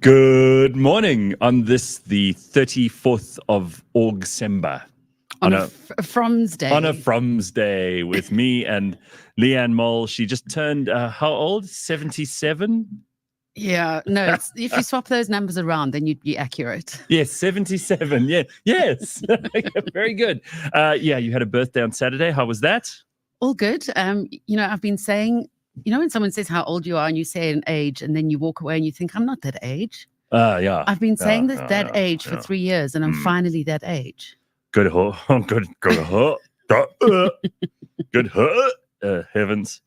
Good morning on this, the 34th of August. On a From's Day. On a From's Day with me and Leigh-Ann Mole. She just turned, how old? 77? Yeah, no, if you swap those numbers around, then you'd be accurate. Yes, 77. Yeah, yes. Very good. Yeah, you had a birthday on Saturday. How was that? All good. I've been saying, when someone says how old you are and you say an age and then you walk away and you think, I'm not that age. Yeah. I've been saying that age for 3 years and I'm finally that age. Good heavens.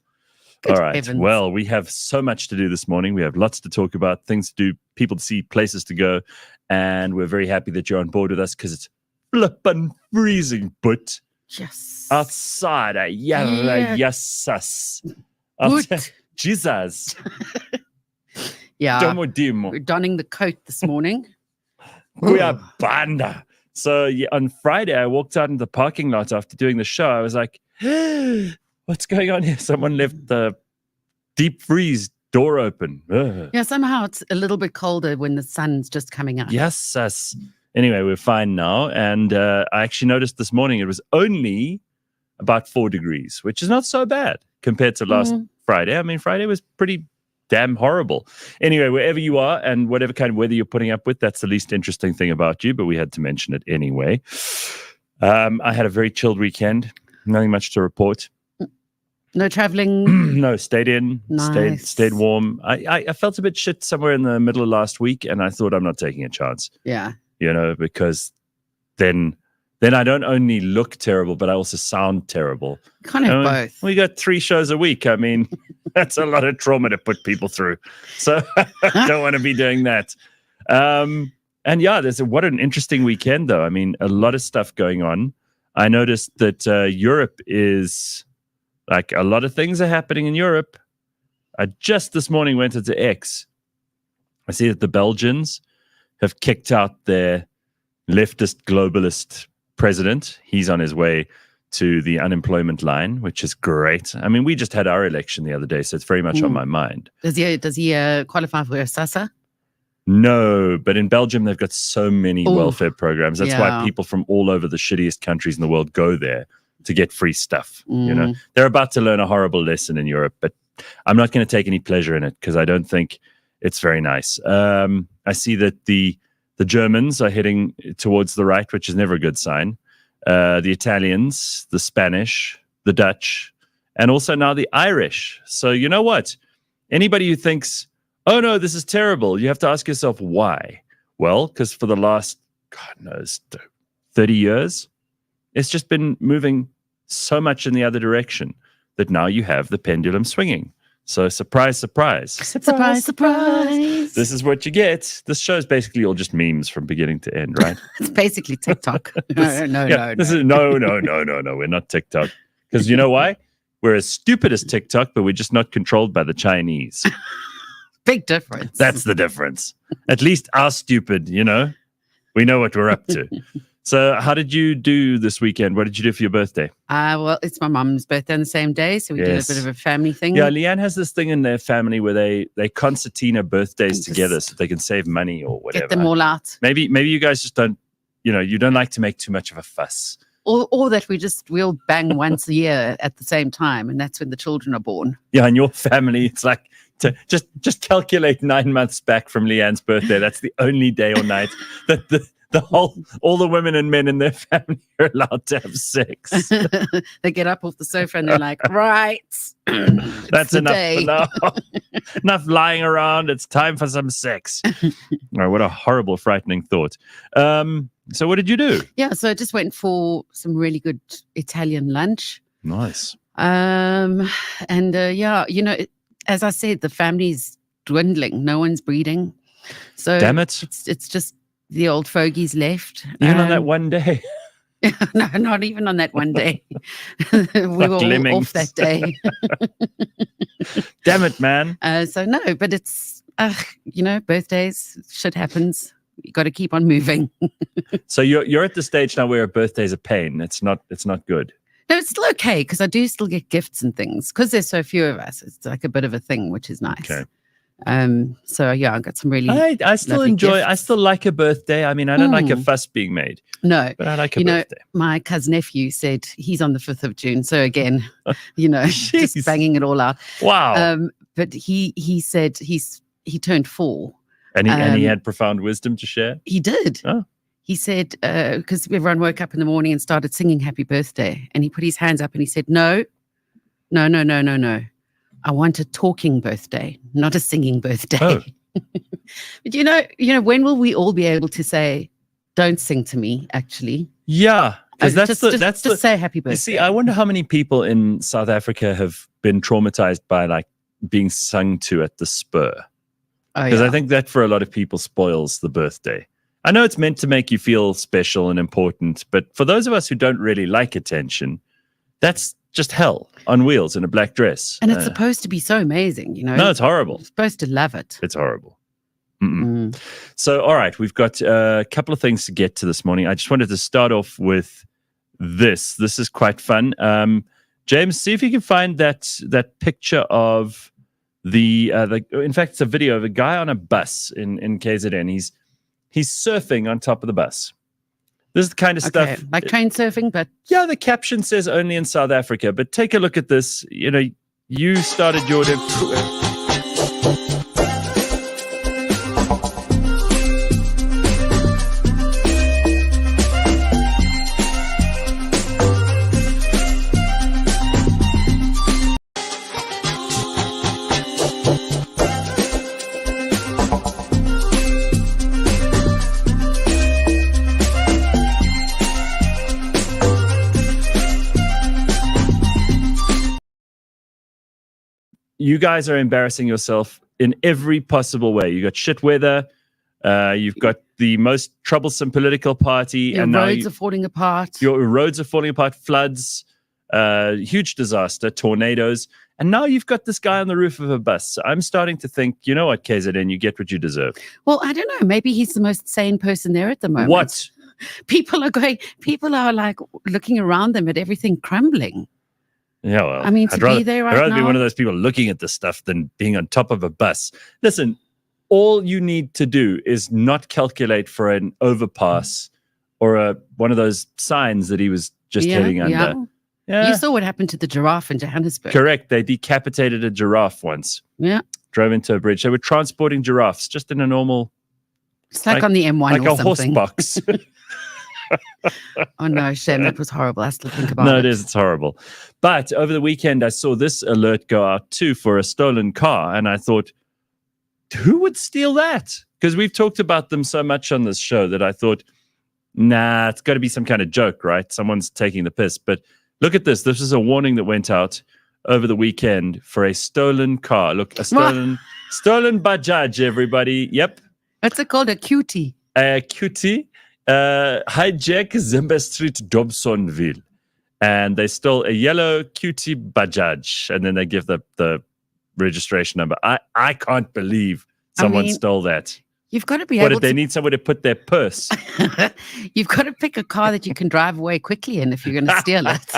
All right. Heavens. Well, we have so much to do this morning. We have lots to talk about, things to do, people to see, places to go. And we're very happy that you're on board with us because it's flippin' freezing, but yes, outside, yes, Jesus. Yeah, we're donning the coat this morning. We are banda. So on Friday, I walked out in the parking lot after doing the show. I was like, what's going on here? Someone left the deep freeze door open. Yeah, somehow it's a little bit colder when the sun's just coming up. Yes. Anyway, we're fine now. And I actually noticed this morning it was only about 4 degrees, which is not so bad compared to last Friday. I mean, Friday was pretty damn horrible. Anyway, wherever you are and whatever kind of weather you're putting up with, that's the least interesting thing about you, but we had to mention it anyway. I had a very chilled weekend. Nothing much to report. No traveling? No, stayed in. Nice. Stayed warm. I felt a bit shit somewhere in the middle of last week, and I thought I'm not taking a chance. Yeah. Because then I don't only look terrible, but I also sound terrible. Can't have both. We got 3 shows a week. I mean, that's a lot of trauma to put people through. So I don't want to be doing that. And yeah, what an interesting weekend, though. I mean, a lot of stuff going on. I noticed that Europe is, like, a lot of things are happening in Europe. I just this morning went into X. I see that the Belgians have kicked out their leftist globalist president. He's on his way to the unemployment line, which is great. I mean, we just had our election the other day, so it's very much on my mind. Does he qualify for a SASA? No, but in Belgium, they've got so many welfare programs. That's why people from all over the shittiest countries in the world go there to get free stuff. They're about to learn a horrible lesson in Europe, but I'm not going to take any pleasure in it because I don't think it's very nice. I see that the Germans are heading towards the right, which is never a good sign. The Italians, the Spanish, the Dutch, and also now the Irish. So you know what? Anybody who thinks, oh no, this is terrible, you have to ask yourself why. Well, because for the last, God knows, 30 years, it's just been moving so much in the other direction that now you have the pendulum swinging. So surprise, surprise. Surprise, surprise. This is what you get. This show is basically all just memes from beginning to end, right? It's basically TikTok. No. No. We're not TikTok. Because you know why? We're as stupid as TikTok, but we're just not controlled by the Chinese. Big difference. That's the difference. At least our stupid, we know what we're up to. So how did you do this weekend? What did you do for your birthday? Well, it's my mum's birthday on the same day, so we did a bit of a family thing. Yeah, Leigh-Ann has this thing in their family where they concertina birthdays together so they can save money or whatever. Get them all out. Maybe you guys just don't, you don't like to make too much of a fuss. Or that we'll bang once a year at the same time, and that's when the children are born. Yeah, in your family, it's like just calculate 9 months back from Leigh-Ann's birthday. That's the only day or night that all the women and men in their family are allowed to have sex. They get up off the sofa and they're like, right, that's enough for now. Enough lying around. It's time for some sex. All right, what a horrible, frightening thought. So what did you do? Yeah, so I just went for some really good Italian lunch. Nice. As I said, the family's dwindling. No one's breeding. So damn it. It's just the old fogies left. Even on that one day? No, not even on that one day. We were all off that day. Damn it, man. So no, but it's, birthdays, shit happens. You got to keep on moving. So you're at the stage now where a birthday's a pain. It's not good. No, it's still okay because I do still get gifts and things because there's so few of us. It's like a bit of a thing, which is nice. Okay. So yeah, I got some really. I still enjoy. Gifts. I still like a birthday. I mean, I don't like a fuss being made. No, but I like a birthday. My cousin nephew said he's on the 5th of June. So again, just banging it all out. Wow. But he said he turned 4. And he had profound wisdom to share? He did. Oh. He said, because everyone woke up in the morning and started singing happy birthday. And he put his hands up and he said, no. I want a talking birthday, not a singing birthday. Oh. But when will we all be able to say, don't sing to me, actually? Yeah. Because just say happy birthday. You see, I wonder how many people in South Africa have been traumatized by like being sung to at the Spur. Because I think that for a lot of people spoils the birthday. I know it's meant to make you feel special and important, but for those of us who don't really like attention, that's just hell on wheels in a black dress. And it's supposed to be so amazing, No, it's horrible. You're supposed to love it. It's horrible. So, all right, we've got a couple of things to get to this morning. I just wanted to start off with this. This is quite fun. James, see if you can find that picture of in fact, it's a video of a guy on a bus in KZN. He's surfing on top of the bus. This is the kind of stuff like train surfing, but yeah, the caption says only in South Africa. But take a look at this. You started your. You guys are embarrassing yourself in every possible way. You got shit weather. You've got the most troublesome political party. Your roads are falling apart. Your roads are falling apart. Floods, huge disaster, tornadoes. And now you've got this guy on the roof of a bus. So I'm starting to think, you know what, KZN, you get what you deserve. Well, I don't know. Maybe he's the most sane person there at the moment. What? People are like looking around them at everything crumbling. Yeah, well, I mean, I'd rather be one of those people looking at the stuff than being on top of a bus. Listen, all you need to do is not calculate for an overpass or one of those signs that he was just heading under. Yeah. You saw what happened to the giraffe in Johannesburg. Correct. They decapitated a giraffe once. Yeah. Drove into a bridge. They were transporting giraffes just in a normal... It's like on the M1 like or a something. horse box. Oh no, shame. That was horrible. I still think about it. No, it is. It's horrible. But over the weekend, I saw this alert go out too for a stolen car. And I thought, who would steal that? Because we've talked about them so much on this show that I thought, nah, it's got to be some kind of joke, right? Someone's taking the piss. But look at this. This is a warning that went out over the weekend for a stolen car. Look, a stolen Bajaj, everybody. Yep. What's it called? A cutie. A cutie. Hijack Zimba Street, Dobsonville. And they stole a yellow cutie Bajaj. And then they give the registration number. I can't believe someone stole that. You've got to be able to... What, did they need somewhere to put their purse? You've got to pick a car that you can drive away quickly in if you're going to steal it.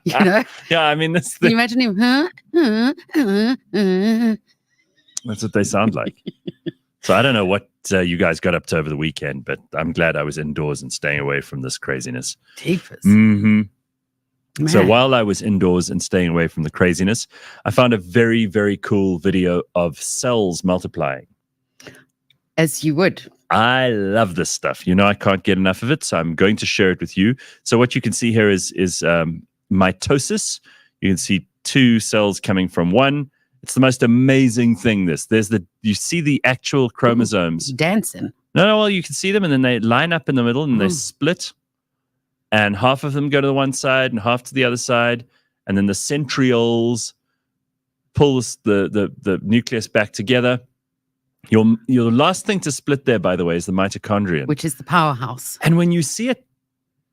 You know? Yeah, I mean... Can you imagine him? That's what they sound like. So I don't know what you guys got up to over the weekend, but I'm glad I was indoors and staying away from this craziness. Jeepers. Mm-hmm. So while I was indoors and staying away from the craziness, I found a very, very cool video of cells multiplying. As you would. I love this stuff. I can't get enough of it, so I'm going to share it with you. So what you can see here is mitosis. You can see 2 cells coming from one. It's the most amazing thing. You see the actual chromosomes. Dancing. No, well, you can see them, and then they line up in the middle, and they split. And half of them go to the one side, and half to the other side. And then the centrioles pull the nucleus back together. Your last thing to split there, by the way, is the mitochondrion. Which is the powerhouse. And when you see it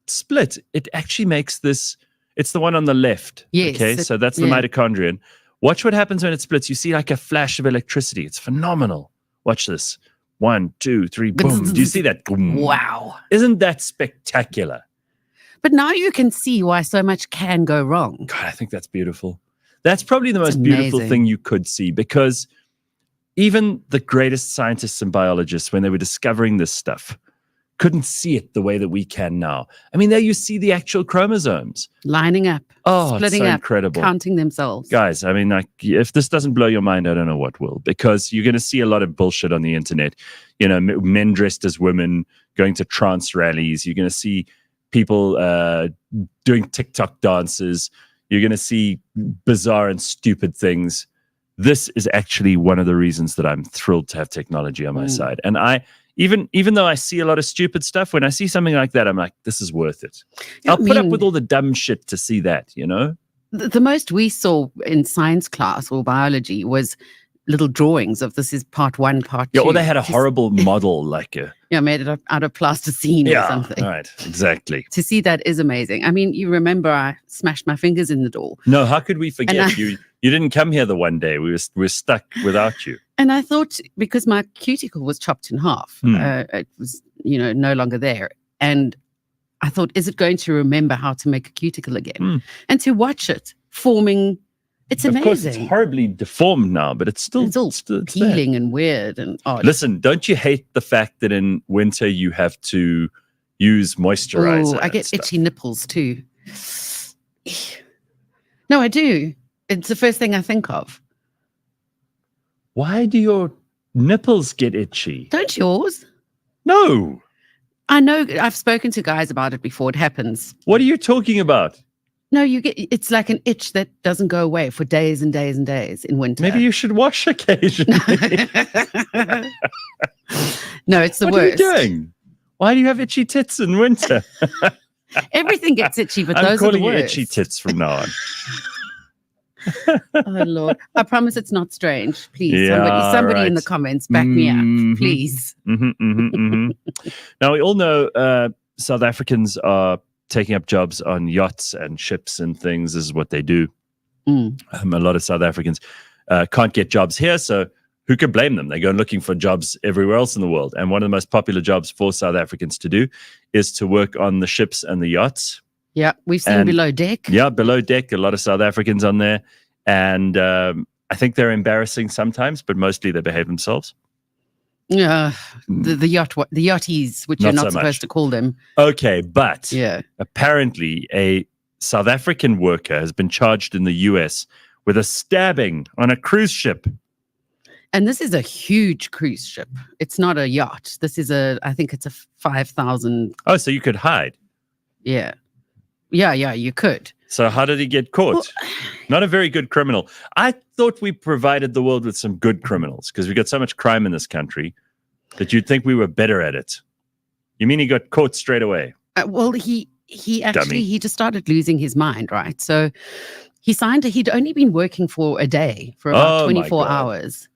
split, it actually makes this... It's the one on the left. Yes. Okay, so that's the mitochondrion. Watch what happens when it splits. You see like a flash of electricity. It's phenomenal. Watch this. 1, 2, 3, boom. Do you see that? Boom. Wow. Isn't that spectacular? But now you can see why so much can go wrong. God, I think that's beautiful. That's probably the most beautiful thing you could see, because even the greatest scientists and biologists, when they were discovering this stuff, couldn't see it the way that we can now. I mean, there you see the actual chromosomes lining up, splitting it's so up, incredible, counting themselves. Guys, I mean, like, if this doesn't blow your mind, I don't know what will, because you're going to see a lot of bullshit on the internet. You know, men dressed as women going to trance rallies. You're going to see people doing TikTok dances. You're going to see bizarre and stupid things. This is actually one of the reasons that I'm thrilled to have technology on my side. And even though I see a lot of stupid stuff, when I see something like that, I'm like, this is worth it. I'll put up with all the dumb shit to see that, you know? The most we saw in science class or biology was little drawings of this is part 1, part 2. Yeah, or they had a horrible model, like a... Yeah, made it out of plasticine or something. Right, exactly. To see that is amazing. I mean, you remember I smashed my fingers in the door. No, how could we forget you? You didn't come here the one day. We were stuck without you. And I thought, because my cuticle was chopped in half, it was, no longer there. And I thought, is it going to remember how to make a cuticle again? And to watch it forming, it's amazing. Of course, it's horribly deformed now, but it's all peeling and weird and odd. Listen, don't you hate the fact that in winter you have to use moisturizer? I get itchy nipples too. No, I do. It's the first thing I think of. Why do your nipples get itchy? Don't yours? No. I know. I've spoken to guys about it before. It happens. What are you talking about? No, it's like an itch that doesn't go away for days and days and days in winter. Maybe you should wash occasionally. No, it's the worst. What are you doing? Why do you have itchy tits in winter? Everything gets itchy, but those are the worst. I'm calling you itchy tits from now on. Oh Lord! I promise it's not strange. Please, somebody in the comments back me up, please. Now we all know South Africans are taking up jobs on yachts and ships and things. This is what they do. A lot of South Africans can't get jobs here, so who can blame them? They go looking for jobs everywhere else in the world. And one of the most popular jobs for South Africans to do is to work on the ships and the yachts. Yeah, we've seen Below Deck. Yeah, Below Deck, a lot of South Africans on there. And I think they're embarrassing sometimes, but mostly they behave themselves. Yeah, the yachties, which you're not supposed to call them. Okay, but apparently a South African worker has been charged in the US with a stabbing on a cruise ship. And this is a huge cruise ship. It's not a yacht. This is I think it's a 5,000. Oh, so you could hide. Yeah. Yeah, you could. So how did he get caught? Well, not a very good criminal. I thought we provided the world with some good criminals because we got so much crime in this country that you'd think we were better at it. You mean he got caught straight away? Well, he just started losing his mind, right? So he he'd only been working for a day, for about 24 hours.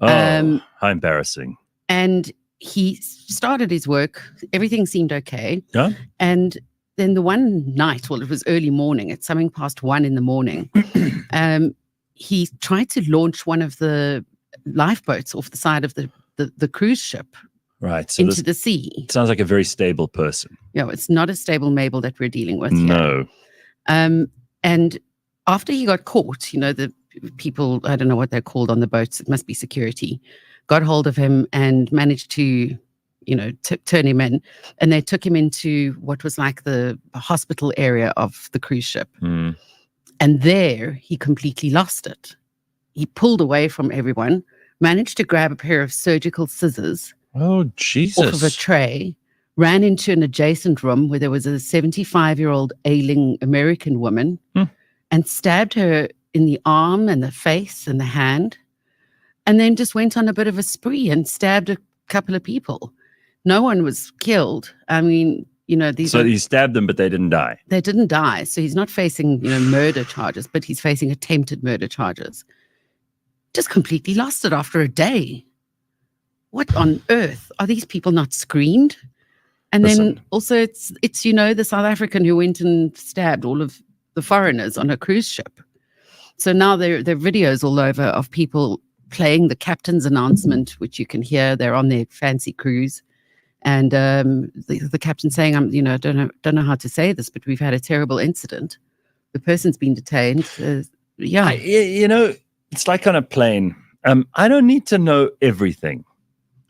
Oh, how embarrassing. And he started his work. Everything seemed okay. Yeah. And then the one night, well, it was early morning, it's something past 1 a.m, he tried to launch one of the lifeboats off the side of the cruise ship. Right. So into the sea. Sounds like a very stable person. Yeah, it's not a stable Mabel that we're dealing with here. No. And after he got caught, the people, I don't know what they're called on the boats, it must be security, got hold of him and managed to turn him in, and they took him into what was like the hospital area of the cruise ship. And there he completely lost it. He pulled away from everyone, managed to grab a pair of surgical scissors off of a tray, ran into an adjacent room where there was a 75-year-old ailing American woman and stabbed her in the arm and the face and the hand, and then just went on a bit of a spree and stabbed a couple of people. No one was killed. I mean, So he stabbed them, but they didn't die. They didn't die. So he's not facing, murder charges, but he's facing attempted murder charges. Just completely lost it after a day. What on earth? Are these people not screened? And then also it's the South African who went and stabbed all of the foreigners on a cruise ship. So now there are videos all over of people playing the captain's announcement, which you can hear. They're on their fancy cruise. And the captain saying, I don't know how to say this, but we've had a terrible incident. The person's been detained. It's like on a plane. I don't need to know everything.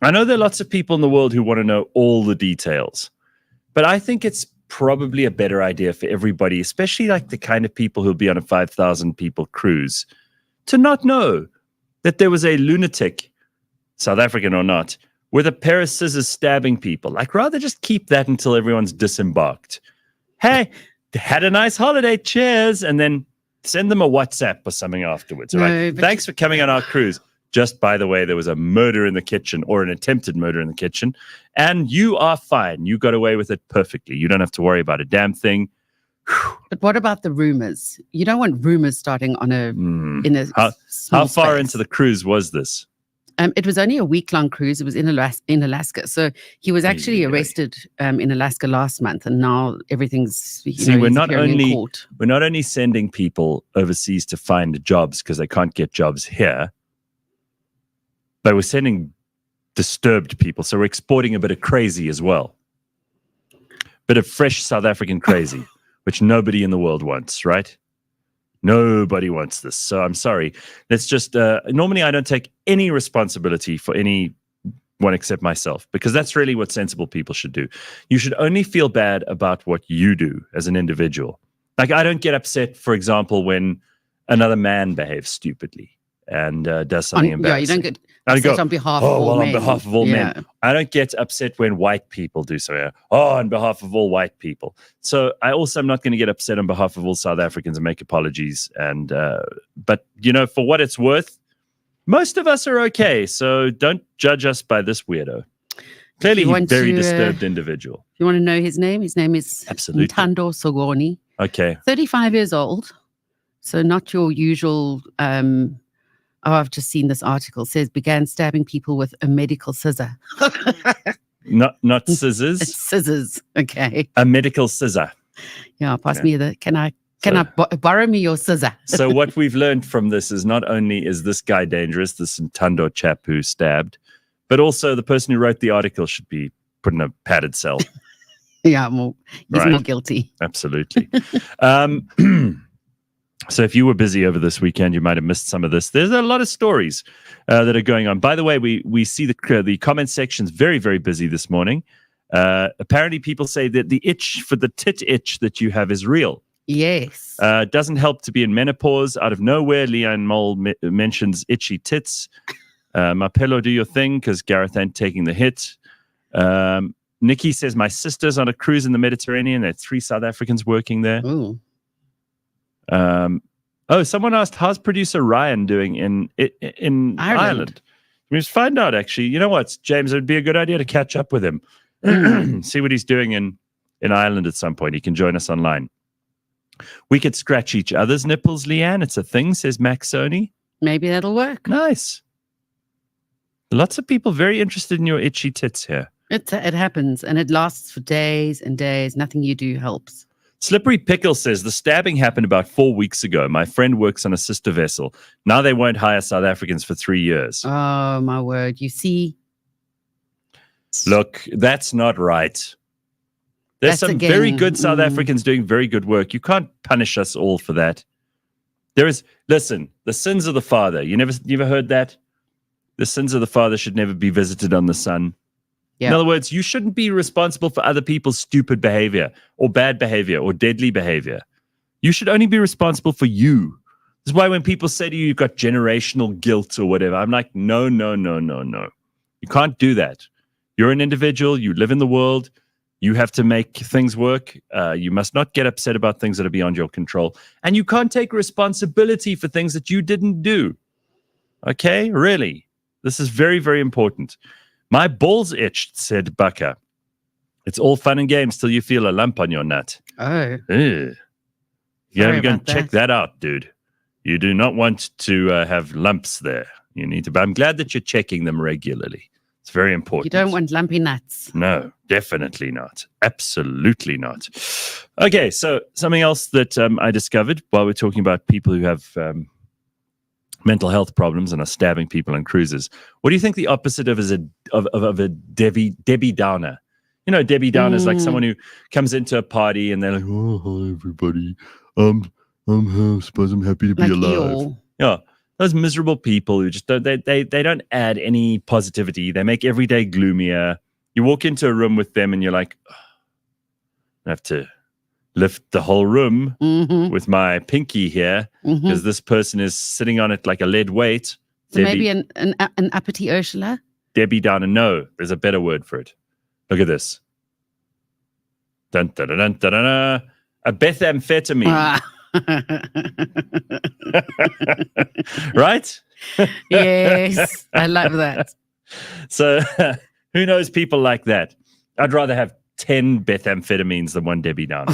I know there are lots of people in the world who want to know all the details, but I think it's probably a better idea for everybody, especially like the kind of people who'll be on a 5,000 people cruise, to not know that there was a lunatic, South African or not, with a pair of scissors stabbing people. Like, rather just keep that until everyone's disembarked. Hey, had a nice holiday, cheers, and then send them a WhatsApp or something afterwards. All right. Thanks for coming on our cruise. Just, by the way, there was a murder in the kitchen, or an attempted murder in the kitchen, and you are fine. You got away with it perfectly. You don't have to worry about a damn thing. But what about the rumors? You don't want rumors starting on How far into the cruise was this? It was only a week-long cruise. It was in Alaska. So he was actually arrested in Alaska last month, and now everything's we're not only sending people overseas to find jobs because they can't get jobs here, but we're sending disturbed people. So we're exporting a bit of crazy as well. Bit of fresh South African crazy, which nobody in the world wants, right? Nobody wants this. So I'm sorry. Let's just, normally I don't take any responsibility for anyone except myself, because that's really what sensible people should do. You should only feel bad about what you do as an individual. Like, I don't get upset, for example, when another man behaves stupidly and does something embarrassing. Yeah, you don't get upset on behalf of all men. On behalf of all men. I don't get upset when white people do so. On behalf of all white people. So I also am not going to get upset on behalf of all South Africans and make apologies. And but, for what it's worth, most of us are okay. So don't judge us by this weirdo. Clearly, he's a very disturbed individual. You want to know his name? His name is Ntando Sogoni. Okay. 35 years old. So not your usual... I've just seen this article. It says began stabbing people with a medical scissor. Not scissors. It's scissors. Okay. A medical scissor. Yeah, pass me the. Can I borrow me your scissor? So what we've learned from this is not only is this guy dangerous, this Ntando chap who stabbed, but also the person who wrote the article should be put in a padded cell. Yeah, he's more guilty. Absolutely. So if you were busy over this weekend, you might have missed some of this. There's a lot of stories that are going on. By the way, we see the comment section's very, very busy this morning. Apparently, people say that the itch for the tit itch that you have is real. Yes. Doesn't help to be in menopause. Out of nowhere, Leigh-Ann Mole mentions itchy tits. Mapello, do your thing, because Gareth ain't taking the hit. Nikki says, my sister's on a cruise in the Mediterranean. There are 3 South Africans working there. Ooh. Someone asked, how's producer Ryan doing in Ireland? We must find out, actually. You know what, James, it would be a good idea to catch up with him. See what he's doing in Ireland at some point. He can join us online. We could scratch each other's nipples, Leigh-Ann. It's a thing, says Max Sony. Maybe that'll work. Nice. Lots of people very interested in your itchy tits here. It happens, and it lasts for days and days. Nothing you do helps. Slippery Pickle says, the stabbing happened about 4 weeks ago. My friend works on a sister vessel. Now they won't hire South Africans for 3 years. Oh, my word. You see? Look, that's not right. There's some very good South Africans doing very good work. You can't punish us all for that. Listen, the sins of the father. You ever heard that? The sins of the father should never be visited on the son. Yep. In other words, you shouldn't be responsible for other people's stupid behavior or bad behavior or deadly behavior. You should only be responsible for you. This is why when people say to you, you've got generational guilt or whatever, I'm like, no. You can't do that. You're an individual. You live in the world. You have to make things work. You must not get upset about things that are beyond your control. And you can't take responsibility for things that you didn't do. Okay? Really. This is very, very important. My balls itched, said Baka. It's all fun and games till you feel a lump on your nut. Oh. You gotta go and check that out, dude. You do not want to have lumps there. You need to, but I'm glad that you're checking them regularly. It's very important. You don't want lumpy nuts. No, definitely not. Absolutely not. Okay, so something else that I discovered while we're talking about people who have mental health problems and are stabbing people on cruises. What do you think the opposite of is a Debbie Downer? You know, Debbie Downer is like someone who comes into a party and they're like, "Oh, hi everybody. I suppose I'm happy to be alive." Eeyore. Yeah. those miserable people who just they don't add any positivity. They make every day gloomier. You walk into a room with them and you're like, oh, I have to lift the whole room with my pinky here because this person is sitting on it like a lead weight. So maybe an uppity Ursula? Debbie Downer. No, there's a better word for it. Look at this. Dun, dun, dun, dun, dun, dun, a bethamphetamine. Right? Yes, I love that. So who knows people like that? I'd rather have 10 bethamphetamines than one Debbie Downer.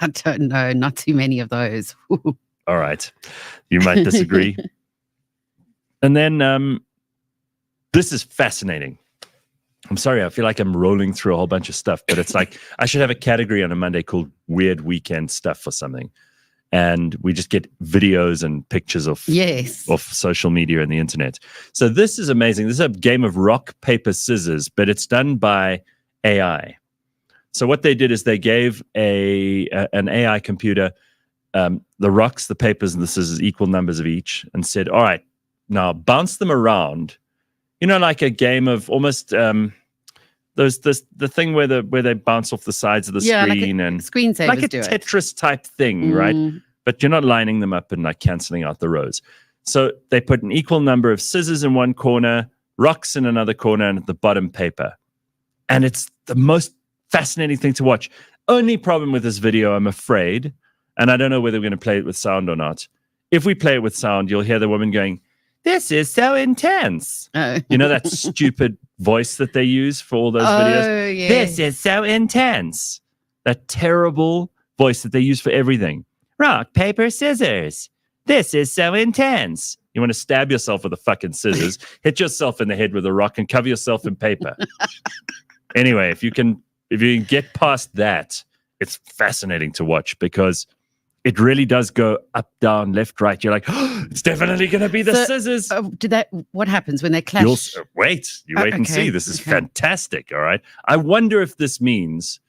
I don't know. Not too many of those. All right. You might disagree. And then this is fascinating. I'm sorry, I feel like I'm rolling through a whole bunch of stuff, but it's like I should have a category on a Monday called Weird Weekend Stuff or something. And we just get videos and pictures of social media and the internet. So this is amazing. This is a game of rock, paper, scissors, but it's done by AI. So what they did is they gave an AI computer the rocks, the papers, and the scissors, equal numbers of each, and said, all right, now bounce them around. You know, like a game of almost the thing where they bounce off the sides of the screen, like and screensavers, like a Tetris type thing, right? But you're not lining them up and like canceling out the rows. So they put an equal number of scissors in one corner, rocks in another corner, and at the bottom paper. And it's the most fascinating thing to watch. Only problem with this video, I'm afraid, and I don't know whether we're going to play it with sound or not. If we play it with sound, you'll hear the woman going, "This is so intense." Oh. You know that stupid voice that they use for all those videos? Yeah. This is so intense. That terrible voice that they use for everything. Rock, paper, scissors. This is so intense. You want to stab yourself with a fucking scissors, hit yourself in the head with a rock, and cover yourself in paper. Anyway, if you can get past that, it's fascinating to watch because it really does go up, down, left, right. You're like, oh, it's definitely going to be the scissors. What happens when they clash? You wait and see. This is fantastic. All right. I wonder if this means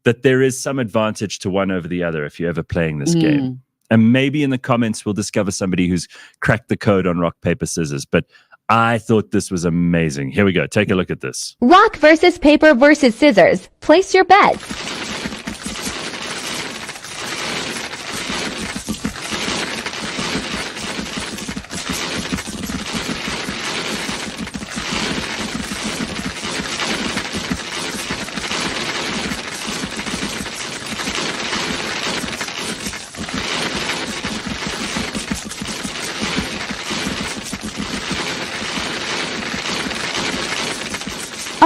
that there is some advantage to one over the other if you're ever playing this game. And maybe in the comments, we'll discover somebody who's cracked the code on rock, paper, scissors. But I thought this was amazing. Here we go. Take a look at this. Rock versus paper versus scissors. Place your bets.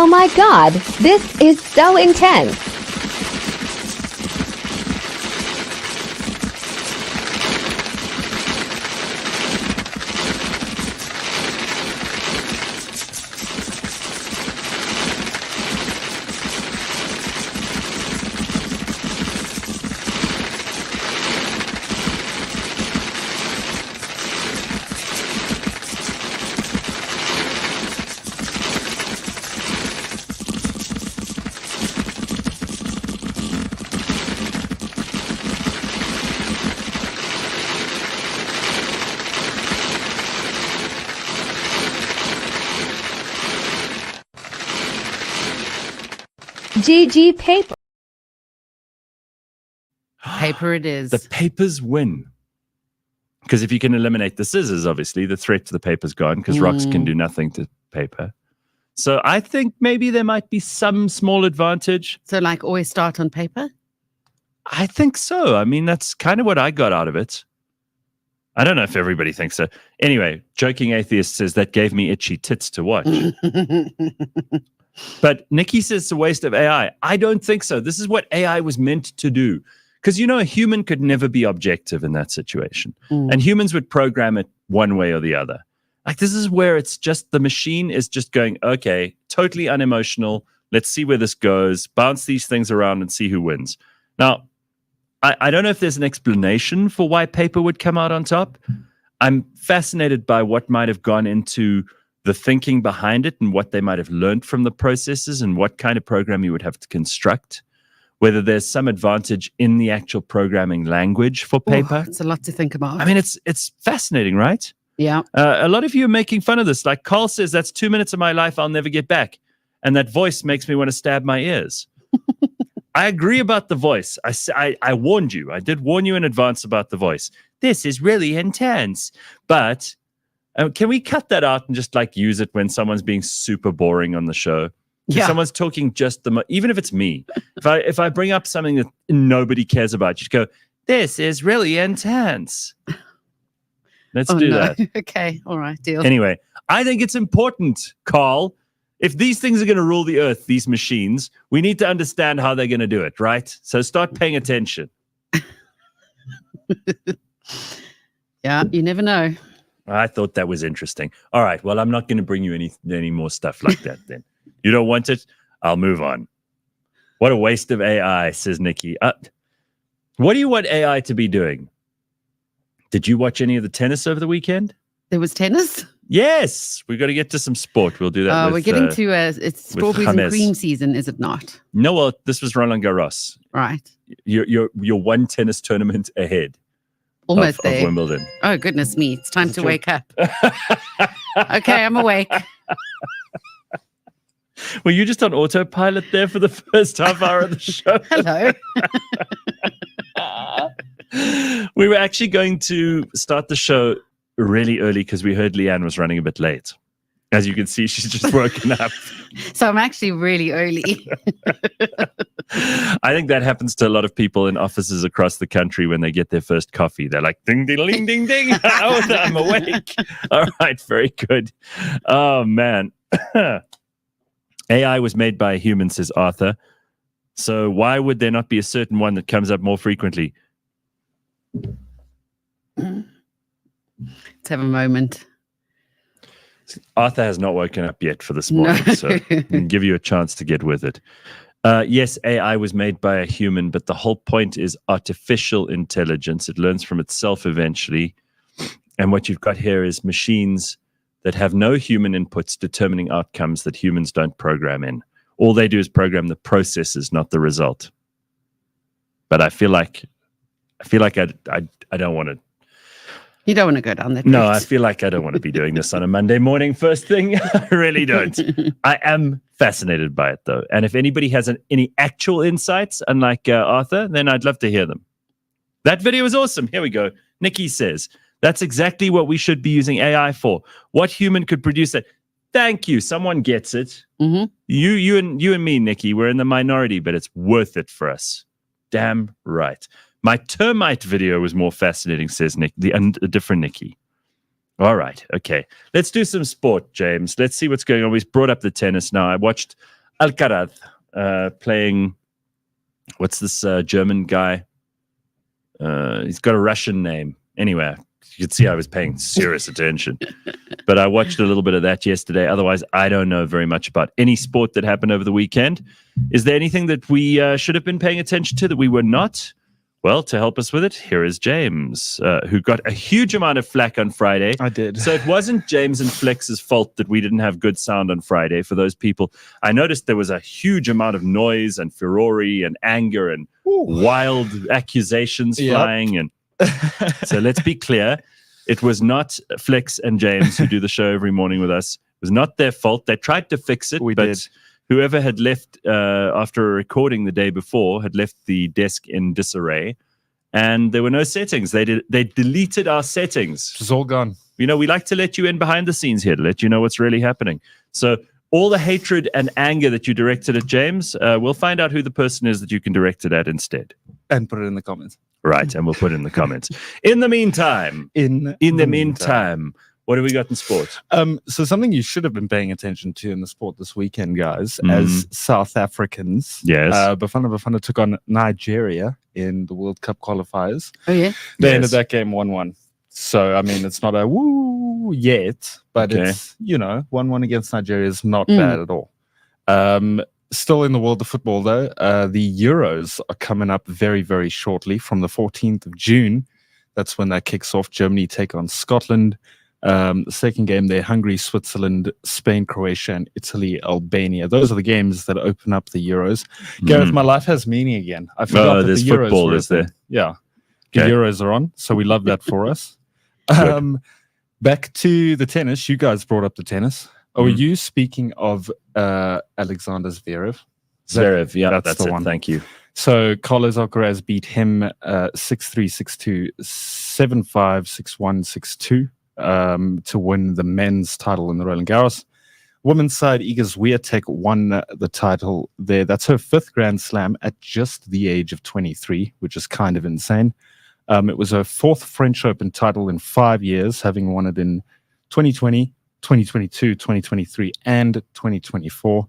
Oh my God, this is so intense. GG paper. Paper it is. The papers win. Because if you can eliminate the scissors, obviously, the threat to the paper's gone because rocks can do nothing to paper. So I think maybe there might be some small advantage. So like always start on paper? I think so. I mean, that's kind of what I got out of it. I don't know if everybody thinks so. Anyway, Joking Atheist says that gave me itchy tits to watch. But Nikki says it's a waste of AI. I don't think so. This is what AI was meant to do. Because, you know, a human could never be objective in that situation. And humans would program it one way or the other. Like, this is where it's just the machine is just going, okay, totally unemotional. Let's see where this goes. Bounce these things around and see who wins. Now, I don't know if there's an explanation for why paper would come out on top. I'm fascinated by what might have gone into the thinking behind it and what they might have learned from the processes and what kind of program you would have to construct, whether there's some advantage in the actual programming language for paper. It's a lot to think about. I mean, it's fascinating, right? Yeah. A lot of you are making fun of this. Like Carl says, that's 2 minutes of my life I'll never get back. And that voice makes me want to stab my ears. I agree about the voice. I warned you. I did warn you in advance about the voice. This is really intense. But can we cut that out and just like use it when someone's being super boring on the show? If someone's talking just even if it's me, if I bring up something that nobody cares about, just go, this is really intense. Let's do that. Okay. All right. Deal. Anyway, I think it's important, Carl. If these things are going to rule the earth, these machines, we need to understand how they're going to do it, right? So start paying attention. Yeah, you never know. I thought that was interesting. All right. Well, I'm not going to bring you any more stuff like that then. You don't want it? I'll move on. What a waste of AI, says Nikki. What do you want AI to be doing? Did you watch any of the tennis over the weekend? There was tennis? Yes. We've got to get to some sport. We'll do that. We're getting to it's strawberries and cream season, is it not? No, well, this was Roland Garros. Right. You're one tennis tournament ahead. Almost there. Of Wimbledon. Oh, goodness me. It's time to wake up. Okay, I'm awake. Were you just on autopilot there for the first half hour of the show? Hello. We were actually going to start the show really early because we heard Leigh-Ann was running a bit late. As you can see, she's just woken up. So I'm actually really early. I think that happens to a lot of people in offices across the country when they get their first coffee. They're like, ding, ding, ding, ding, ding. Oh, I'm awake. All right, very good. Oh, man. AI was made by a human, says Arthur. So why would there not be a certain one that comes up more frequently? Let's have a moment. Arthur has not woken up yet for this morning, so I'll give you a chance to get with it. Yes, AI was made by a human, but the whole point is artificial intelligence. It learns from itself eventually. And what you've got here is machines that have no human inputs determining outcomes that humans don't program in. All they do is program the processes, not the result. But I feel like I don't want to. You don't want to go down that. No, I feel like I don't want to be doing this on a Monday morning first thing. I really don't. I am fascinated by it, though. And if anybody has any actual insights, unlike Arthur, then I'd love to hear them. That video was awesome. Here we go. Nikki says, that's exactly what we should be using AI for. What human could produce that? Thank you. Someone gets it. Mm-hmm. You and me, Nikki, we're in the minority, but it's worth it for us. Damn right. My termite video was more fascinating, says Nick, a different Nikki. All right. Okay. Let's do some sport, James. Let's see what's going on. We've brought up the tennis now. I watched Alcaraz playing, what's this German guy? He's got a Russian name. Anyway, you could see I was paying serious attention. But I watched a little bit of that yesterday. Otherwise, I don't know very much about any sport that happened over the weekend. Is there anything that we should have been paying attention to that we were not? Well, to help us with it, here is James, who got a huge amount of flack on Friday. I did. So it wasn't James and Flex's fault that we didn't have good sound on Friday. For those people, I noticed there was a huge amount of noise and furore and anger and wild accusations flying. And so let's be clear. It was not Flex and James who do the show every morning with us. It was not their fault. They tried to fix it, but whoever had left after a recording the day before had left the desk in disarray, and there were no settings. They deleted our settings. It's all gone. You know, we like to let you in behind the scenes here to let you know what's really happening. So all the hatred and anger that you directed at James, we'll find out who the person is that you can direct it at instead. And put it in the comments. Right, and we'll put it in the comments. In the meantime, in the meantime, what have we got in sport? So something you should have been paying attention to in the sport this weekend, guys, as South Africans. Yes. Bafana took on Nigeria in the World Cup qualifiers. Oh, yeah? They ended that game 1-1. So, I mean, it's not a woo yet, but it's, 1-1 against Nigeria is not bad at all. Still in the world of football, though, the Euros are coming up very, very shortly from the 14th of June. That's when that kicks off. Germany take on Scotland. The second game there, Hungary, Switzerland, Spain, Croatia, and Italy, Albania. Those are the games that open up the Euros. Gareth, my life has meaning again. I forgot that there's the football, Euros is there? Yeah. The Euros are on, so we love that for us. Back to the tennis. You guys brought up the tennis. Oh, were you speaking of Alexander Zverev? Zverev, yeah, that's the one. Thank you. So Carlos Alcaraz beat him 6-3, 6-2, 7-5, 6-1, 6-2 to win the men's title in the Roland Garros. Women's side, Iga Swiatek won the title there. That's her 5th Grand Slam at just the age of 23, which is kind of insane. It was her 4th French Open title in 5 years, having won it in 2020, 2022, 2023, and 2024.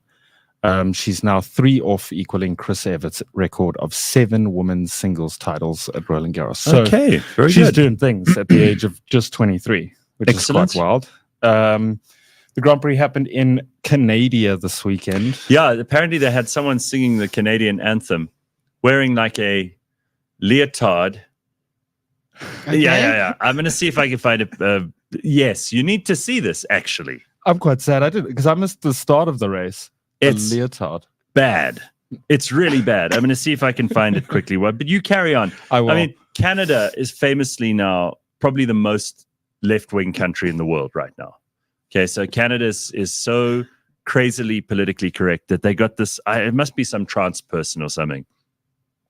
She's now 3 off, equaling Chris Evert's record of 7 women's singles titles at Roland Garros. So okay, very she's good. doing things at the age of just 23, which Excellent. is quite wild. The Grand Prix happened in Canada this weekend. Yeah, apparently they had someone singing the Canadian anthem wearing like a leotard. Okay. Yeah. I'm going to see if I can find it. Yes, you need to see this, actually. I'm quite sad I didn't, because I missed the start of the race. It's leotard. Bad. It's really bad. I'm going to see if I can find it quickly. But you carry on. I will. I mean, Canada is famously now probably the most left-wing country in the world right now. Okay, so Canada is so crazily politically correct that they got this. It must be some trans person or something,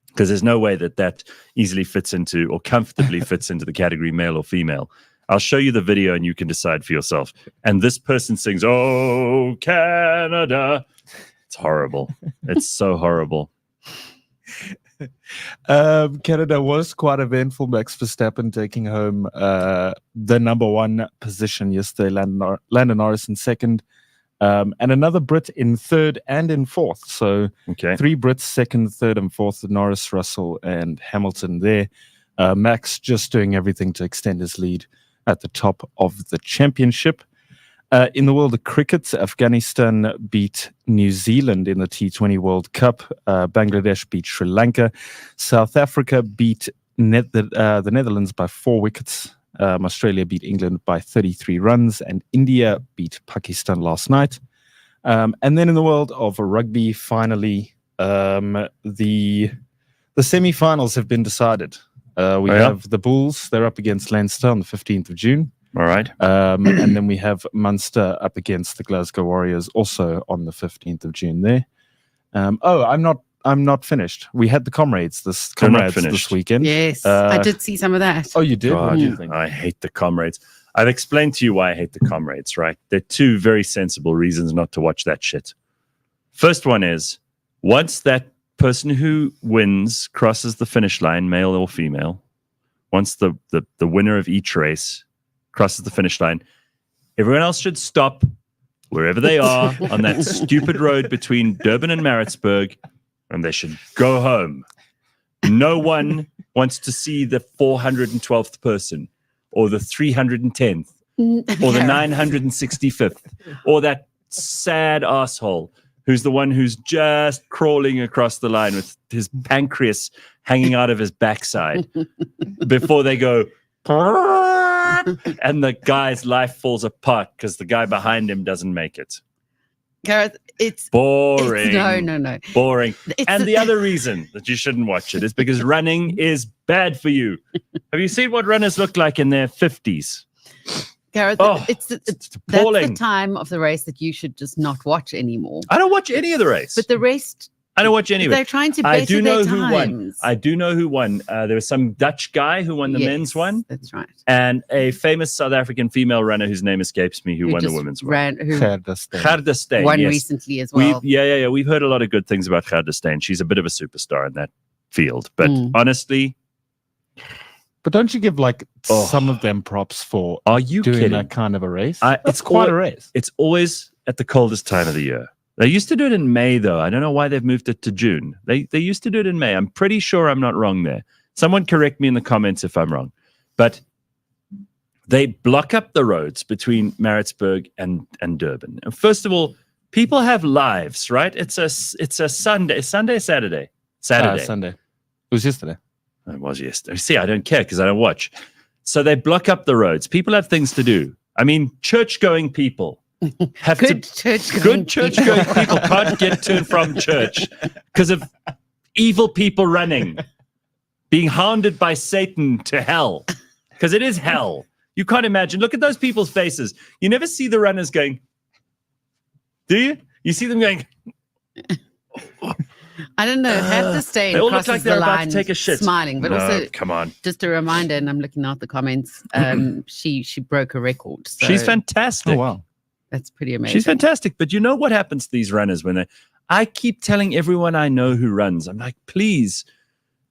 because there's no way that easily fits into or comfortably fits into the category male or female. I'll show you the video and you can decide for yourself. And this person sings, "Oh, Canada." It's horrible. It's so horrible. Canada was quite eventful. Max Verstappen taking home the number 1 position yesterday. Lando Norris in 2nd, and another Brit in 3rd and in 4th. So 3 Brits, 2nd, 3rd, and 4th. Norris, Russell, and Hamilton there. Max just doing everything to extend his lead at the top of the championship. In the world of cricket, Afghanistan beat New Zealand in the T20 World Cup. Bangladesh beat Sri Lanka. South Africa beat the Netherlands by 4 wickets. Australia beat England by 33 runs. And India beat Pakistan last night. And then in the world of rugby, finally, the semi-finals have been decided. We have the Bulls. They're up against Leinster on the 15th of June. All right. And then we have Munster up against the Glasgow Warriors also on the 15th of June there. I'm not finished. We had the Comrades this weekend. Yes, I did see some of that. Oh, you did? God, what do you think? I hate the Comrades. I've explained to you why I hate the Comrades, right? There are 2 very sensible reasons not to watch that shit. First one is, once that person who wins crosses the finish line, male or female, once the winner of each race crosses the finish line, everyone else should stop wherever they are on that stupid road between Durban and Maritzburg, and they should go home. No one wants to see the 412th person or the 310th or the 965th or that sad asshole who's the one who's just crawling across the line with his pancreas hanging out of his backside before they go and the guy's life falls apart because the guy behind him doesn't make it. Gareth, it's boring. No. Boring. And the other reason that you shouldn't watch it is because running is bad for you. Have you seen what runners look like in their 50s? Gareth, it's appalling. That's the time of the race that you should just not watch anymore. I don't watch any of the race. But the rest... I don't watch any of it. They're trying to better their times. I do know who won. There was some Dutch guy who won the men's one. That's right. And a famous South African female runner whose name escapes me who won the women's one. Gerda Steyn. Won recently as well. We've heard a lot of good things about Gerda Steyn. She's a bit of a superstar in that field. But honestly... But don't you give some of them props for doing kidding? That kind of a race? It's quite a race. It's always at the coldest time of the year. They used to do it in May, though. I don't know why they've moved it to June. They used to do it in May. I'm pretty sure I'm not wrong there. Someone correct me in the comments if I'm wrong. But they block up the roads between Maritzburg and Durban. And first of all, people have lives, right? It's a Sunday. Saturday. Sunday. It was yesterday. It was yesterday. See, I don't care because I don't watch. So they block up the roads. People have things to do. I mean, church-going people. Good church-going people can't get to and from church because of evil people running, being hounded by Satan to hell, because it is hell. You can't imagine. Look at those people's faces. You never see the runners going, do you? You see them going. I don't know. Have to stay. They all look like they're about to take a shit. Smiling, but also come on. Just a reminder, and I'm looking out the comments. She broke a record. So she's fantastic. Oh wow, that's pretty amazing. She's fantastic. But you know what happens to these runners when I keep telling everyone I know who runs, I'm like, please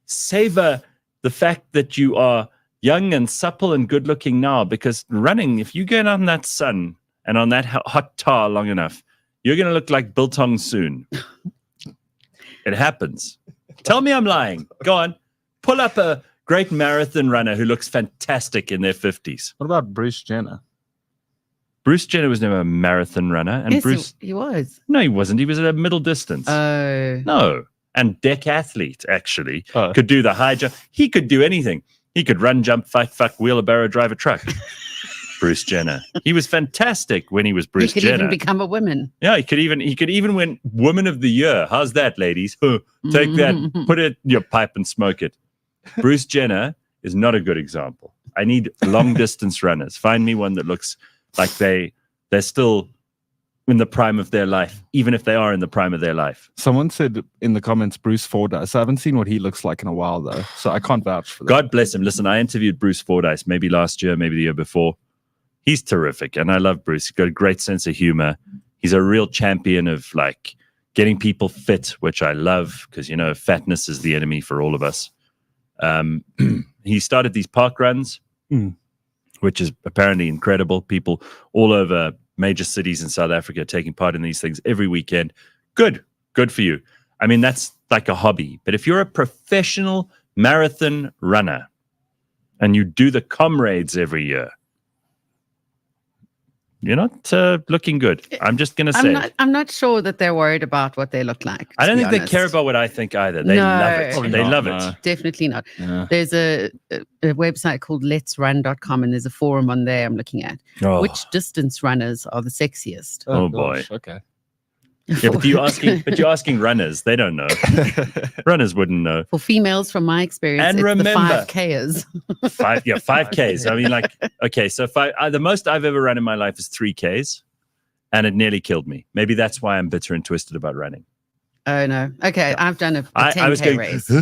savor the fact that you are young and supple and good looking now, because running, if you get on that sun and on that hot tar long enough, you're going to look like biltong soon. It happens. Tell me I'm lying. Go on. Pull up a great marathon runner who looks fantastic in their 50s. What about Bruce Jenner? Bruce Jenner was never a marathon runner. And yes, Bruce, he was. No, he wasn't. He was at a middle distance. Oh. No. And decathlete, actually. Could do the high jump. He could do anything. He could run, jump, fight, fuck, wheelbarrow, drive a truck. Bruce Jenner. He was fantastic when he was Bruce Jenner. He could even become a woman. Yeah, he could even win Woman of the Year. How's that, ladies? Take that, put it in your pipe and smoke it. Bruce Jenner is not a good example. I need long distance runners. Find me one that looks like they're still in the prime of their life, even if they are in the prime of their life. Someone said in the comments Bruce Fordyce. I haven't seen what he looks like in a while though, so I can't vouch for that. God bless him. Listen, I interviewed Bruce Fordyce maybe last year, maybe the year before. He's terrific, and I love Bruce. He's got a great sense of humor. He's a real champion of like getting people fit, which I love because, you know, fatness is the enemy for all of us. He started these park runs, which is apparently incredible. People all over major cities in South Africa taking part in these things every weekend. Good for you. I mean, that's like a hobby. But if you're a professional marathon runner and you do the Comrades every year, you're not looking good. I'm just going to say. I'm not sure that they're worried about what they look like. I don't think they care about what I think either. They love it. Probably they not, love no. it. Definitely not. Yeah. There's a website called letsrun.com, and there's a forum on there I'm looking at. Oh. Which distance runners are the sexiest? Oh boy. Gosh, okay. Yeah, but you're asking runners. They don't know. Runners wouldn't know. For females, from my experience, And it's remember- the 5Kers. 5Ks. I mean, like, okay, so the most I've ever run in my life is 3Ks, and it nearly killed me. Maybe that's why I'm bitter and twisted about running. Oh, no. Okay, I've done a 10K I was going, race. How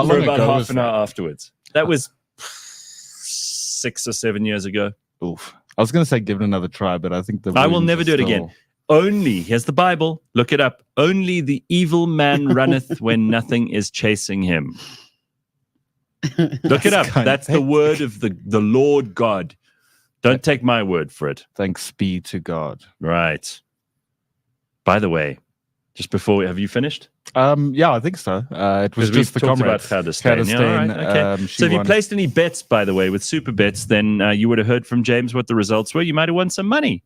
for long about ago half was an that? hour afterwards. That was 6 or 7 years ago. Oof. I was going to say give it another try, but I think I will never do it again. Only, here's the Bible, look it up. Only the evil man runneth when nothing is chasing him. Look it up. That's the word of the Lord God. Don't take my word for it. Thanks be to God. Right. By the way, just before, have you finished? Yeah, I think so. It was just the talked about Comrades. Herdestein. Yeah, all right, okay. So if you placed any bets, by the way, with super bets, then you would have heard from James what the results were. You might have won some money.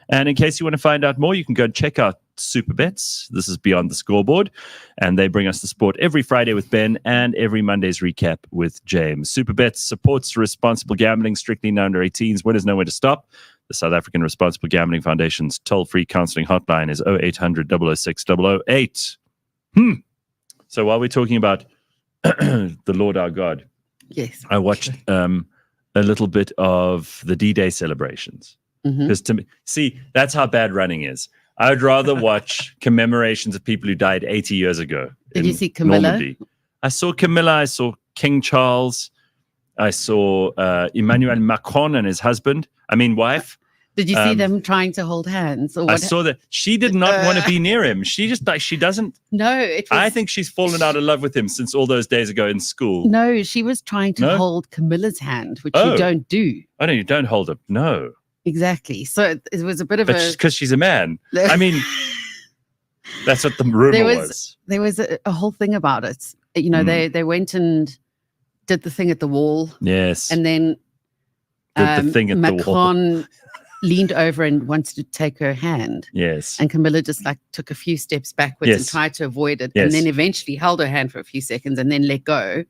And in case you want to find out more, you can go and check out Super Bets. This is Beyond the Scoreboard. And they bring us the sport every Friday with Ben and every Monday's recap with James. Super Bets supports responsible gambling, strictly under 18s. Winners know where to stop. The South African Responsible Gambling Foundation's toll-free counseling hotline is 0800 006 008. So while we're talking about the Lord our God, Yes. I watched a little bit of the D-Day celebrations. Because to me, see, that's how bad running is. I would rather watch commemorations of people who died 80 years ago. Did you see Camilla? Normandy. I saw Camilla. I saw King Charles. I saw Emmanuel Macron and his wife. Did you see them trying to hold hands? Or what? I saw that she did not want to be near him. She just she doesn't. No, it was, I think she's fallen out of love with him since all those days ago in school. No, she was trying to hold Camilla's hand, which you don't do. Oh no, you don't hold it. No. Exactly. So it was a bit of because she's a man. I mean, that's what the rumor was. There was a whole thing about it. You know, they went and did the thing at the wall. Yes. And then the thing at the wall. Macron leaned over and wanted to take her hand. Yes. And Camilla just like took a few steps backwards and tried to avoid it. Yes. And then eventually held her hand for a few seconds and then let go.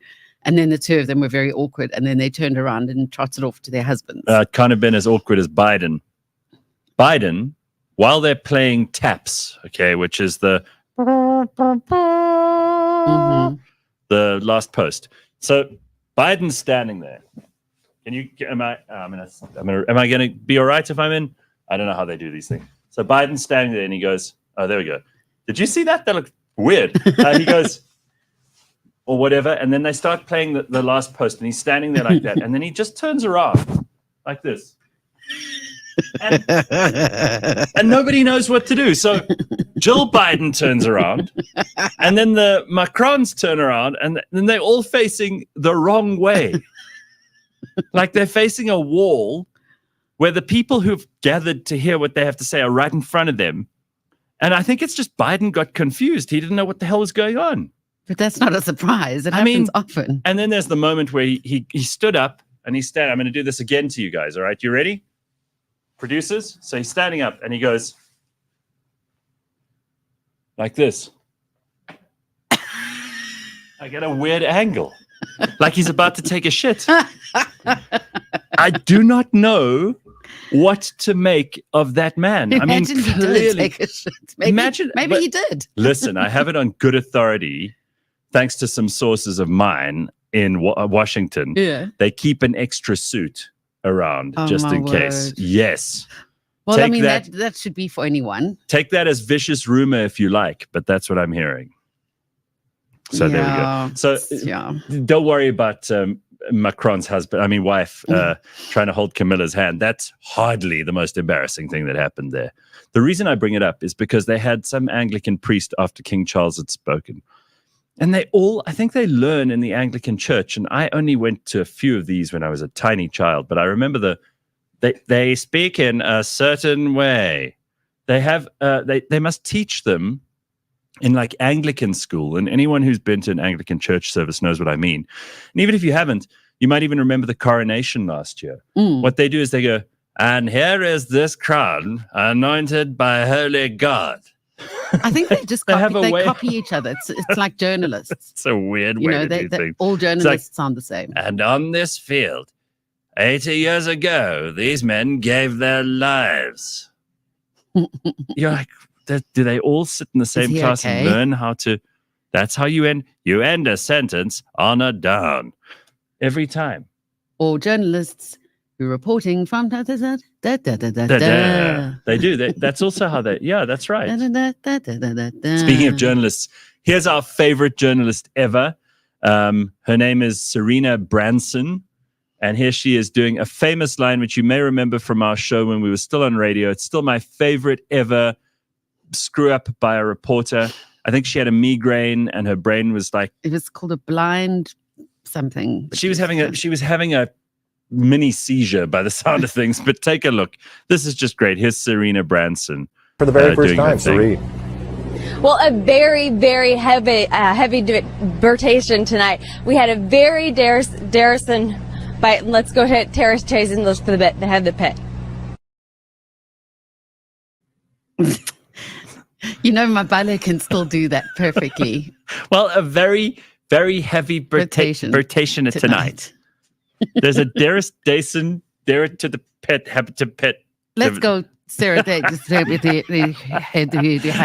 And then the two of them were very awkward. And then they turned around and trotted off to their husbands. It can't have been as awkward as Biden. Biden, while they're playing taps, okay, which is the last post. So Biden's standing there Can you? Am I going to be all right if I'm in? I don't know how they do these things. So Biden's standing there and he goes, "Oh, there we go. Did you see that? That looked weird." He goes, or whatever, and then they start playing the last post, and he's standing there like that, and then he just turns around like this. And nobody knows what to do. So Jill Biden turns around, and then the Macrons turn around, and then they're all facing the wrong way. Like they're facing a wall where the people who've gathered to hear what they have to say are right in front of them. And I think it's just Biden got confused. He didn't know what the hell was going on. But that's not a surprise. It happens often. And then there's the moment where he stood up and he's standing. I'm going to do this again to you guys. All right, you ready? Producers? So he's standing up and he goes like this. I get a weird angle. Like he's about to take a shit. I do not know what to make of that man. Imagine he did take a shit. Maybe he did. Listen, I have it on good authority, thanks to some sources of mine in Washington. Yeah. They keep an extra suit around just in case. Yes. Well, I mean, that should be for anyone. Take that as vicious rumor if you like, but that's what I'm hearing. So there we go. So don't worry about Macron's wife trying to hold Camilla's hand. That's hardly the most embarrassing thing that happened there. The reason I bring it up is because they had some Anglican priest after King Charles had spoken. And I think they learn in the Anglican church. And I only went to a few of these when I was a tiny child, but I remember they speak in a certain way. They have, they must teach them in like Anglican school, and anyone who's been to an Anglican church service knows what I mean. And even if you haven't, you might even remember the coronation last year. What they do is they go, "And here is this crown anointed by holy God." I think they just copy each other. It's like journalists. It's a weird way to do things. All journalists sound the same. And on this field, 80 years ago, these men gave their lives. You're like, do they all sit in the same class and learn how to? That's how you end a sentence on a down every time. Or journalists who are reporting from They do. That's also how they. Yeah, that's right. Speaking of journalists, here's our favorite journalist ever. Her name is Serena Branson, and here she is doing a famous line which you may remember from our show when we were still on radio. It's still my favorite ever screw up by a reporter. I think she had a migraine and her brain was like, it was called a blind something. She was having a mini seizure by the sound of things. But take a look. This is just great. Here's Serena Branson for the very first time. Serena. Well, a very, very heavy debatation tonight. We had a very Darrison bite. Let's go ahead, terrace chasing those for the head of the pit. You know, my ballet can still do that perfectly. Well, a very, very heavy rotation tonight. There's a Darris Dason, Dare to the pit, habit to pit. Let's go, Sarah.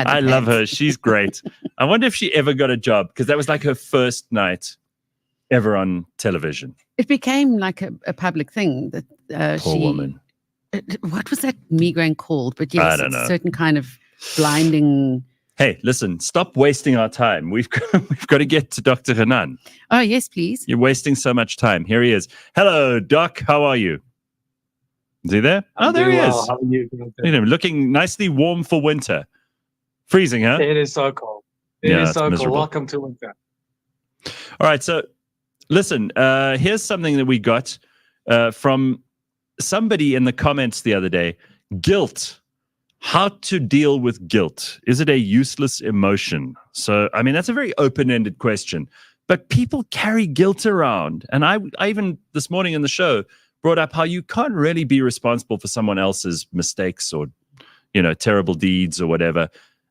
I love her. She's great. I wonder if she ever got a job, because that was like her first night ever on television. It became like a public thing that Poor woman. What was that migraine called? But yes, I don't know. A certain kind of blinding. Hey, listen, stop wasting our time. We've got to get to Dr. Hanan. Oh, yes, please. You're wasting so much time. Here he is. Hello, Doc. How are you? Is he there? There he is. How are you? Looking nicely warm for winter. Freezing, huh? It is so cold. It is so cold. Welcome to winter. All right, so listen, here's something that we got from somebody in the comments the other day. Guilt. How to deal with guilt. Is it a useless emotion? So, I mean, that's a very open-ended question. But people carry guilt around. And I even this morning in the show brought up how you can't really be responsible for someone else's mistakes or, terrible deeds or whatever.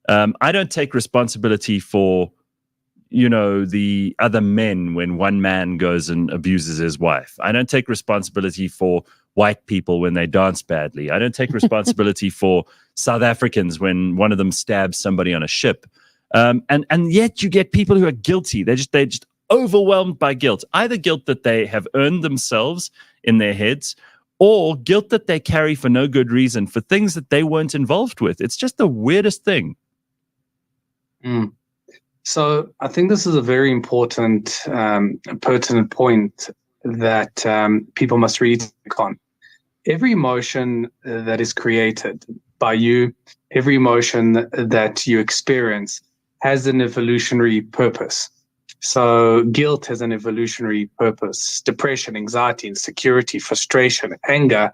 I don't take responsibility for, the other men when one man goes and abuses his wife. I don't take responsibility for white people when they dance badly. I don't take responsibility for South Africans when one of them stabs somebody on a ship. And yet you get people who are guilty. They're just overwhelmed by guilt. Either guilt that they have earned themselves in their heads, or guilt that they carry for no good reason for things that they weren't involved with. It's just the weirdest thing. So I think this is a very important, pertinent point that people must really take on. Every emotion that is created by you, every emotion that you experience has an evolutionary purpose. So guilt has an evolutionary purpose. Depression, anxiety, insecurity, frustration, anger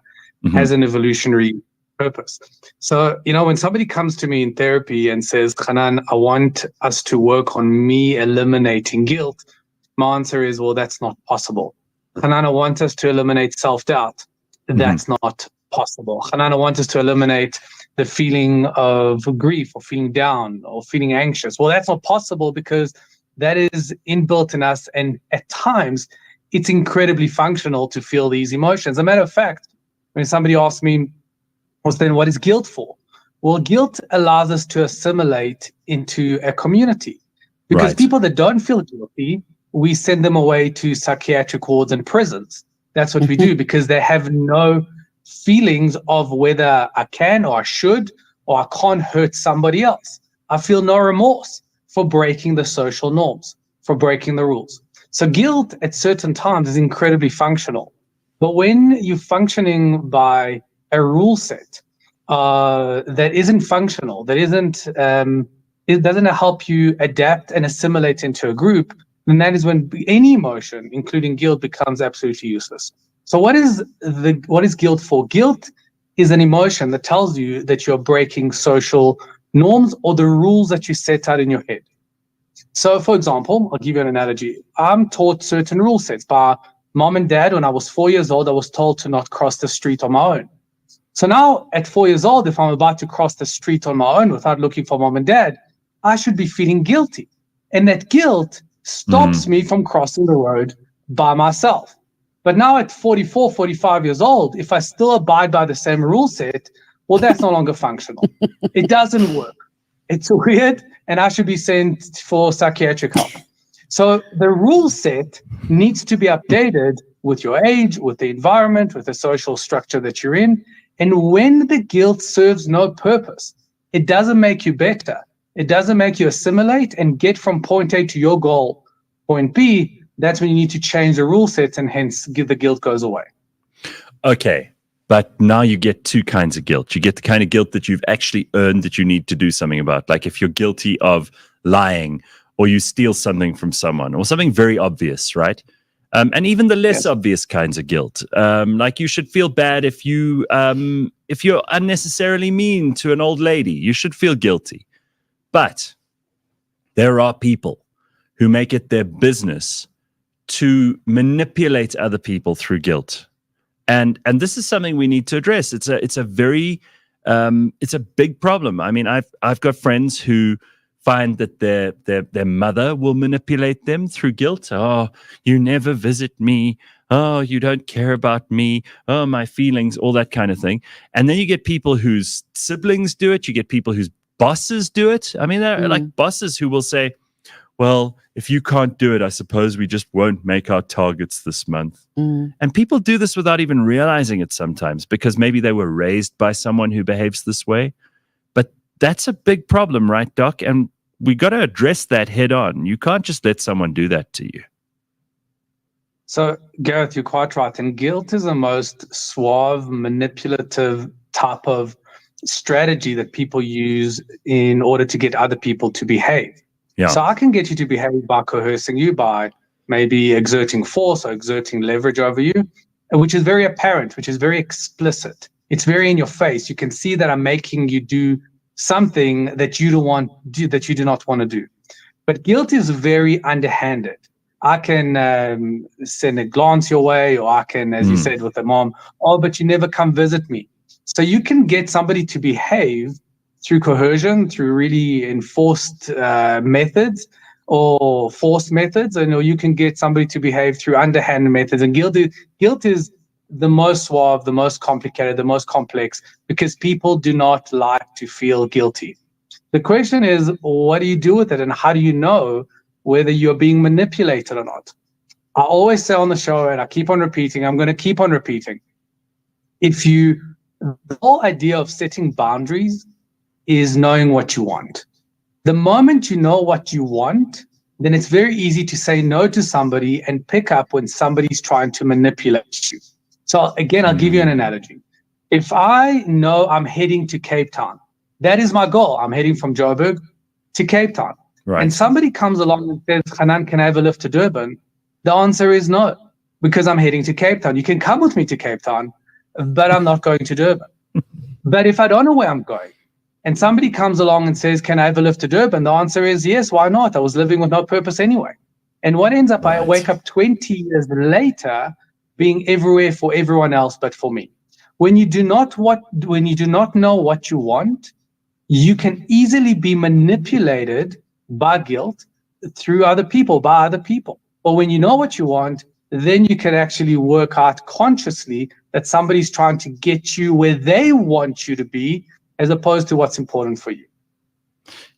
has an evolutionary purpose. So, when somebody comes to me in therapy and says, Hanan, I want us to work on me eliminating guilt, my answer is, well, that's not possible. Hanan, I want us to eliminate self-doubt. That's not possible. Hanan, I want us to eliminate the feeling of grief or feeling down or feeling anxious. Well, that's not possible because that is inbuilt in us. And at times, it's incredibly functional to feel these emotions. As a matter of fact, when somebody asks me, well, then what is guilt for? Well, guilt allows us to assimilate into a community. Because people that don't feel guilty, we send them away to psychiatric wards and prisons. That's what we do, because they have no feelings of whether I can or I should or I can't hurt somebody else. I feel no remorse for breaking the social norms, for breaking the rules. So guilt at certain times is incredibly functional. But when you're functioning by a rule set that isn't functional, that isn't, it doesn't help you adapt and assimilate into a group, then that is when any emotion, including guilt, becomes absolutely useless. So what is guilt for? Guilt is an emotion that tells you that you're breaking social norms or the rules that you set out in your head. So, for example, I'll give you an analogy. I'm taught certain rule sets by mom and dad. When I was 4 years old, I was told to not cross the street on my own. So now at 4 years old, if I'm about to cross the street on my own without looking for mom and dad, I should be feeling guilty. And that guilt stops me from crossing the road by myself. But now at 44, 45 years old, if I still abide by the same rule set, well, that's no longer functional. It doesn't work. It's weird, and I should be sent for psychiatric help. So the rule set needs to be updated with your age, with the environment, with the social structure that you're in. And when the guilt serves no purpose, it doesn't make you better. It doesn't make you assimilate and get from point A to your goal, point B. That's when you need to change the rule set, and hence the guilt goes away. Okay, but now you get two kinds of guilt. You get the kind of guilt that you've actually earned that you need to do something about. Like if you're guilty of lying or you steal something from someone or something very obvious, right? And even the less obvious kinds of guilt. Like you should feel bad if you're unnecessarily mean to an old lady. You should feel guilty. But there are people who make it their business to manipulate other people through guilt. And this is something we need to address. It's a big problem. I mean, I've got friends who find that their mother will manipulate them through guilt. Oh, you never visit me. Oh, you don't care about me. Oh, my feelings, all that kind of thing. And then you get people whose siblings do it. You get people whose bosses do it. I mean, they're like bosses who will say, well, if you can't do it, I suppose we just won't make our targets this month. And people do this without even realizing it sometimes because maybe they were raised by someone who behaves this way. But that's a big problem, right, Doc? And we got to address that head on. You can't just let someone do that to you. So, Gareth, you're quite right. And guilt is the most suave, manipulative type of strategy that people use in order to get other people to behave. Yeah. So I can get you to behave by coercing you, by maybe exerting force or exerting leverage over you, which is very apparent, which is very explicit. It's very in your face. You can see that I'm making you do something that you do not want to do. But guilt is very underhanded. I can send a glance your way, or I can, as you said with the mom, oh, but you never come visit me. So you can get somebody to behave through coercion, through really enforced methods or forced methods, or you can get somebody to behave through underhanded methods. And guilt is the most suave, the most complicated, the most complex, because people do not like to feel guilty. The question is, what do you do with it, and how do you know whether you're being manipulated or not? I always say on the show, and I keep on repeating, I'm going to keep on repeating. The whole idea of setting boundaries is knowing what you want. The moment you know what you want, then it's very easy to say no to somebody and pick up when somebody's trying to manipulate you. So again, I'll give you an analogy. If I know I'm heading to Cape Town, that is my goal. I'm heading from Joburg to Cape Town. Right. And somebody comes along and says, Hanan, can I have a lift to Durban? The answer is no, because I'm heading to Cape Town. You can come with me to Cape Town, but I'm not going to Durban. But if I don't know where I'm going, and somebody comes along and says, can I have a lift to Durban? The answer is yes, why not? I was living with no purpose anyway. And what ends up, I wake up 20 years later being everywhere for everyone else but for me. When you do not know what you want, you can easily be manipulated by guilt through other people, by other people. But when you know what you want, then you can actually work out consciously that somebody's trying to get you where they want you to be, as opposed to what's important for you.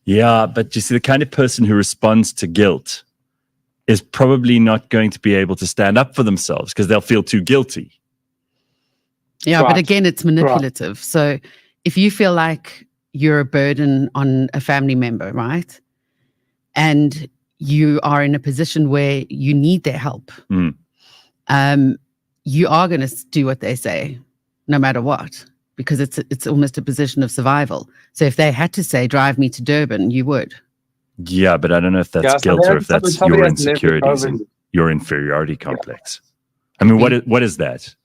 Yeah, but you see, the kind of person who responds to guilt is probably not going to be able to stand up for themselves because they'll feel too guilty. Yeah, Right. but again, it's manipulative. So if you feel like you're a burden on a family member, right? And you are in a position where you need their help, you are going to do what they say, no matter what, because it's almost a position of survival. So if they had to say, drive me to Durban, you would. Yeah, but I don't know if that's guilt or if that's your insecurities and your inferiority complex. I mean, what is that?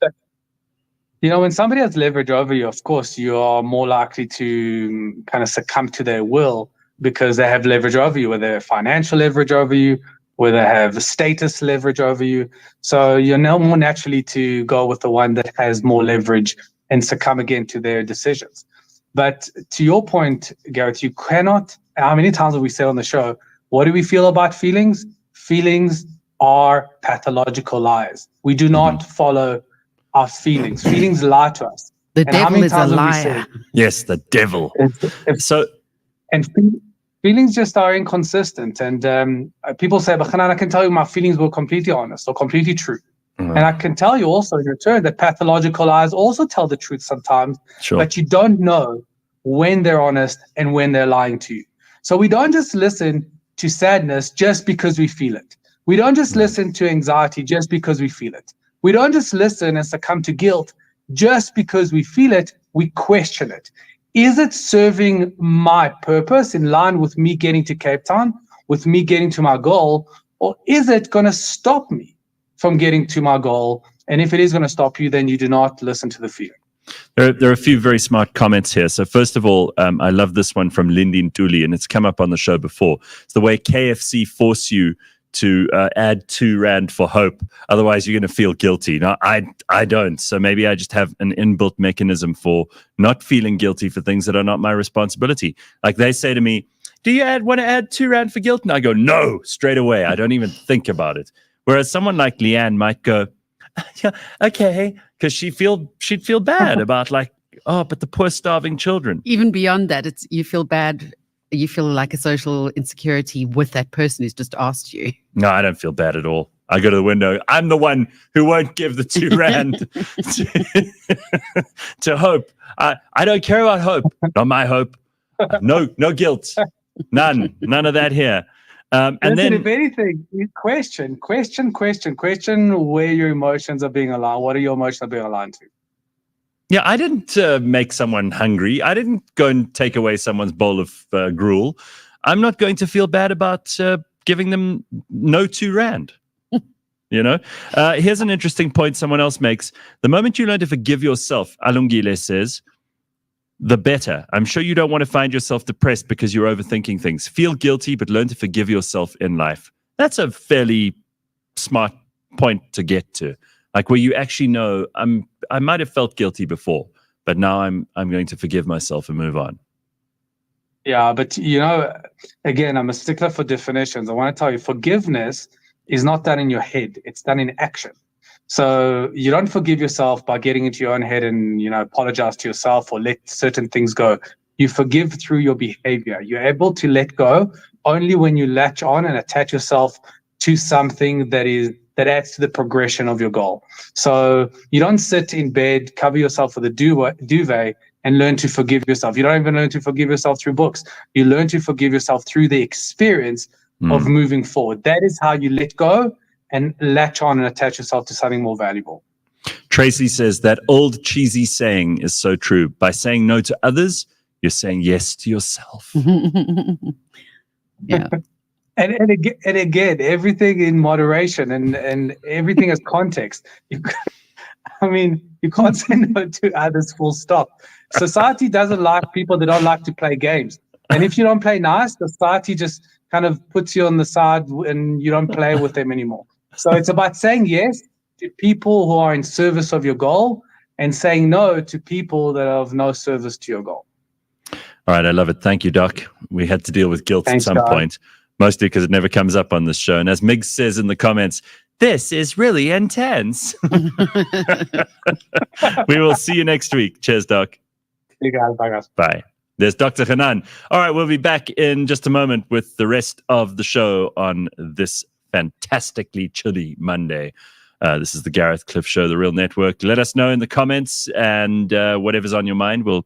You know, when somebody has leverage over you, of course, you are more likely to kind of succumb to their will because they have leverage over you, whether they have financial leverage over you, whether they have status leverage over you. So you're now more naturally to go with the one that has more leverage and succumb again to their decisions. But to your point, Gareth, you cannot, how many times have we said on the show, what do we feel about feelings? Feelings are pathological lies. We do not follow our feelings. Feelings lie to us. The devil is a liar. Yes, the devil. Feelings just are inconsistent. And people say, but Hanan, I can tell you my feelings were completely honest or completely true. And I can tell you also in return that pathological lies also tell the truth sometimes, but you don't know when they're honest and when they're lying to you. So we don't just listen to sadness just because we feel it. We don't just listen to anxiety just because we feel it. We don't just listen and succumb to guilt just because we feel it. We question it. Is it serving my purpose in line with me getting to Cape Town, with me getting to my goal, or is it going to stop me from getting to my goal? And if it is going to stop you, then you do not listen to the feeling. There are a few very smart comments here. So first of all, I love this one from Lindy Ntuli, and it's come up on the show before. It's the way KFC force you to add 2 Rand for hope. Otherwise, you're going to feel guilty. Now, I don't. So maybe I just have an inbuilt mechanism for not feeling guilty for things that are not my responsibility. Like they say to me, do you want to add 2 Rand for guilt? And I go, no, straight away. I don't even think about it. Whereas someone like Leigh-Ann might go, yeah, okay, because she'd feel bad about like, oh, but the poor starving children. Even beyond that, you feel bad. You feel like a social insecurity with that person who's just asked you. No, I don't feel bad at all. I go to the window. I'm the one who won't give the 2 Rand to hope. I don't care about hope. Not my hope. No guilt. None of that here. And then, if anything, you question where your emotions are being aligned. What are your emotions being aligned to? Yeah, I didn't make someone hungry. I didn't go and take away someone's bowl of gruel. I'm not going to feel bad about giving them no 2 Rand. You know, here's an interesting point someone else makes. The moment you learn to forgive yourself, Alungile says, the better. I'm sure you don't want to find yourself depressed because you're overthinking things. Feel guilty, but learn to forgive yourself in life. That's a fairly smart point to get to. Like where you actually know I might have felt guilty before, but now I'm going to forgive myself and move on. Yeah, but you know, again, I'm a stickler for definitions. I want to tell you, forgiveness is not done in your head; it's done in action. So you don't forgive yourself by getting into your own head and apologize to yourself or let certain things go. You forgive through your behavior. You're able to let go only when you latch on and attach yourself to something that that adds to the progression of your goal. So you don't sit in bed, cover yourself with a duvet, and learn to forgive yourself. You don't even learn to forgive yourself through books. You learn to forgive yourself through the experience of moving forward. That is how you let go and latch on and attach yourself to something more valuable. Tracy says that old cheesy saying is so true. By saying no to others, you're saying yes to yourself. Yeah. And again, everything in moderation and everything has context. You can't say no to others, full stop. Society doesn't like people that don't like to play games. And if you don't play nice, society just kind of puts you on the side and you don't play with them anymore. So it's about saying yes to people who are in service of your goal and saying no to people that are of no service to your goal. All right, I love it. Thank you, Doc. We had to deal with guilt at some point, mostly because it never comes up on this show. And as Miggs says in the comments, this is really intense. We will see you next week. Cheers, Doc. See you guys. Bye, guys. Bye. There's Dr. Hanan. All right, we'll be back in just a moment with the rest of the show on this fantastically chilly Monday. This is the Gareth Cliff Show, the Real Network. Let us know in the comments, and whatever's on your mind, we'll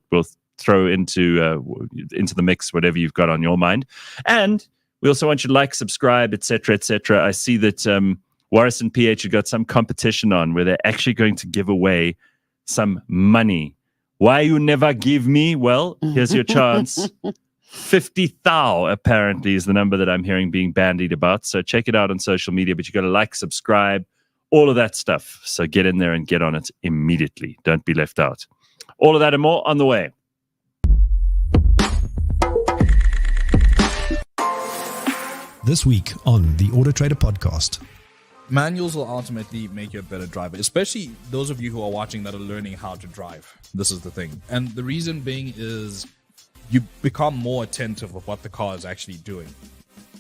throw into the mix whatever you've got on your mind. And we also want you to like, subscribe, etc., etc. I see that Warris and PH have got some competition on where they're actually going to give away some money. Why you never give me? Well, here's your chance. 50,000 apparently is the number that I'm hearing being bandied about. So check it out on social media, but you got to like, subscribe, all of that stuff. So get in there and get on it immediately. Don't be left out. All of that and more on the way. This week on the Auto Trader Podcast. Manuals will ultimately make you a better driver, especially those of you who are watching that are learning how to drive. This is the thing. And the reason being is you become more attentive of what the car is actually doing.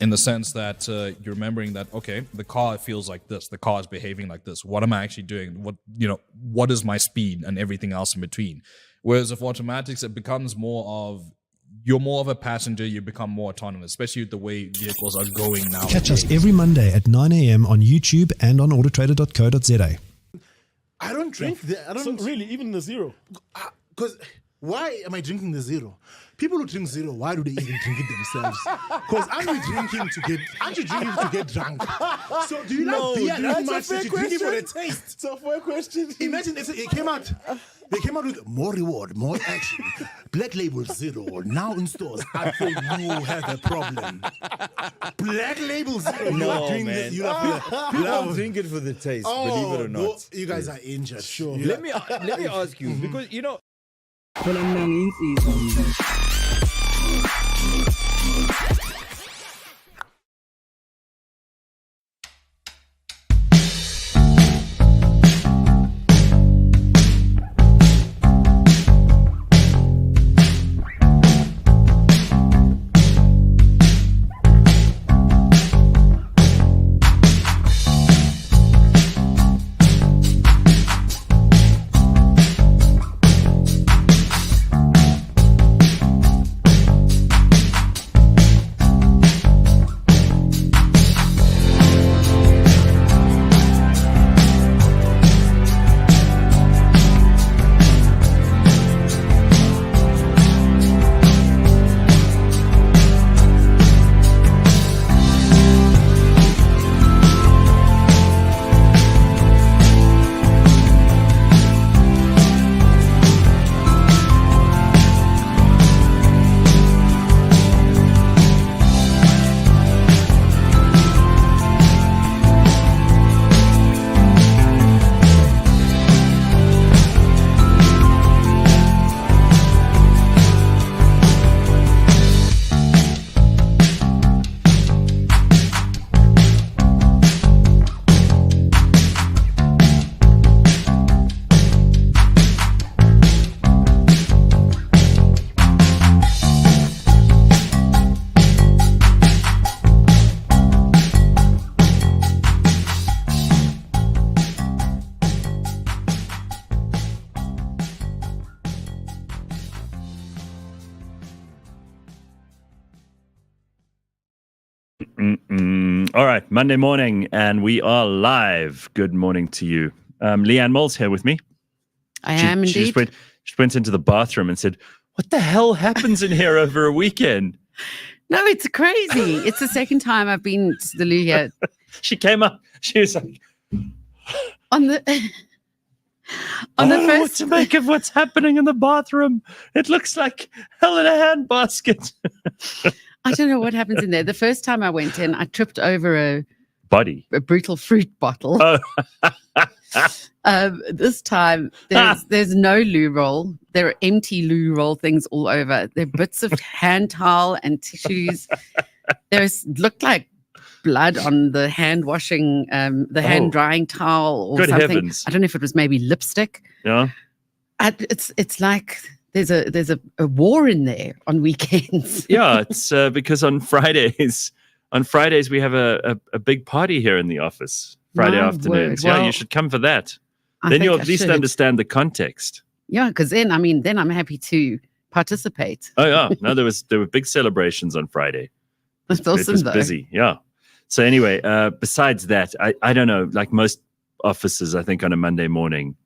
In the sense that you're remembering that, okay, the car feels like this, the car is behaving like this. What am I actually doing? What is my speed and everything else in between? Whereas with automatics, it becomes you're more of a passenger, you become more autonomous, especially with the way vehicles are going now. Catch us every Monday at 9 a.m. on YouTube and on autotrader.co.za. I don't drink really, even the zero. Because why am I drinking the zero? People who drink zero, why do they even drink it themselves? Because aren't you drinking to get drunk? So do you like beer that much that you drink it for the taste? It's a fair question. Imagine it came out. They came out with more reward, more action. Black Label Zero, now in stores. I feel you have a problem. Black Label Zero. No, man. People drink it for the taste, believe it or not. No, you guys are injured, sure. Let me ask you, because, All right, Monday morning, and we are live. Good morning to you. Leigh-Ann Moll's here with me. I am indeed. She went into the bathroom and said, "What the hell happens in here over a weekend?" No, it's crazy. It's the second time I've been to the loo here. She came up. She was like, on the I don't know what to make of what's happening in the bathroom. It looks like hell in a handbasket. I don't know what happens in there. The first time I went in, I tripped over a brutal fruit bottle. Oh. This time there's no loo roll. There are empty loo roll things all over. There are bits of hand towel and tissues. Looked like blood on the hand washing, hand drying towel or Good something. Heavens. I don't know if it was maybe lipstick. Yeah. It's like there's a war in there on weekends. Yeah, it's because on Fridays we have a big party here in the office. Friday afternoons. Well, yeah, you should come for that. Then you'll at least understand the context. Yeah, because then I'm happy to participate. Oh yeah, no, there were big celebrations on Friday. That's awesome. It was busy. Yeah. So anyway, besides that, I don't know. Like most offices, I think on a Monday morning,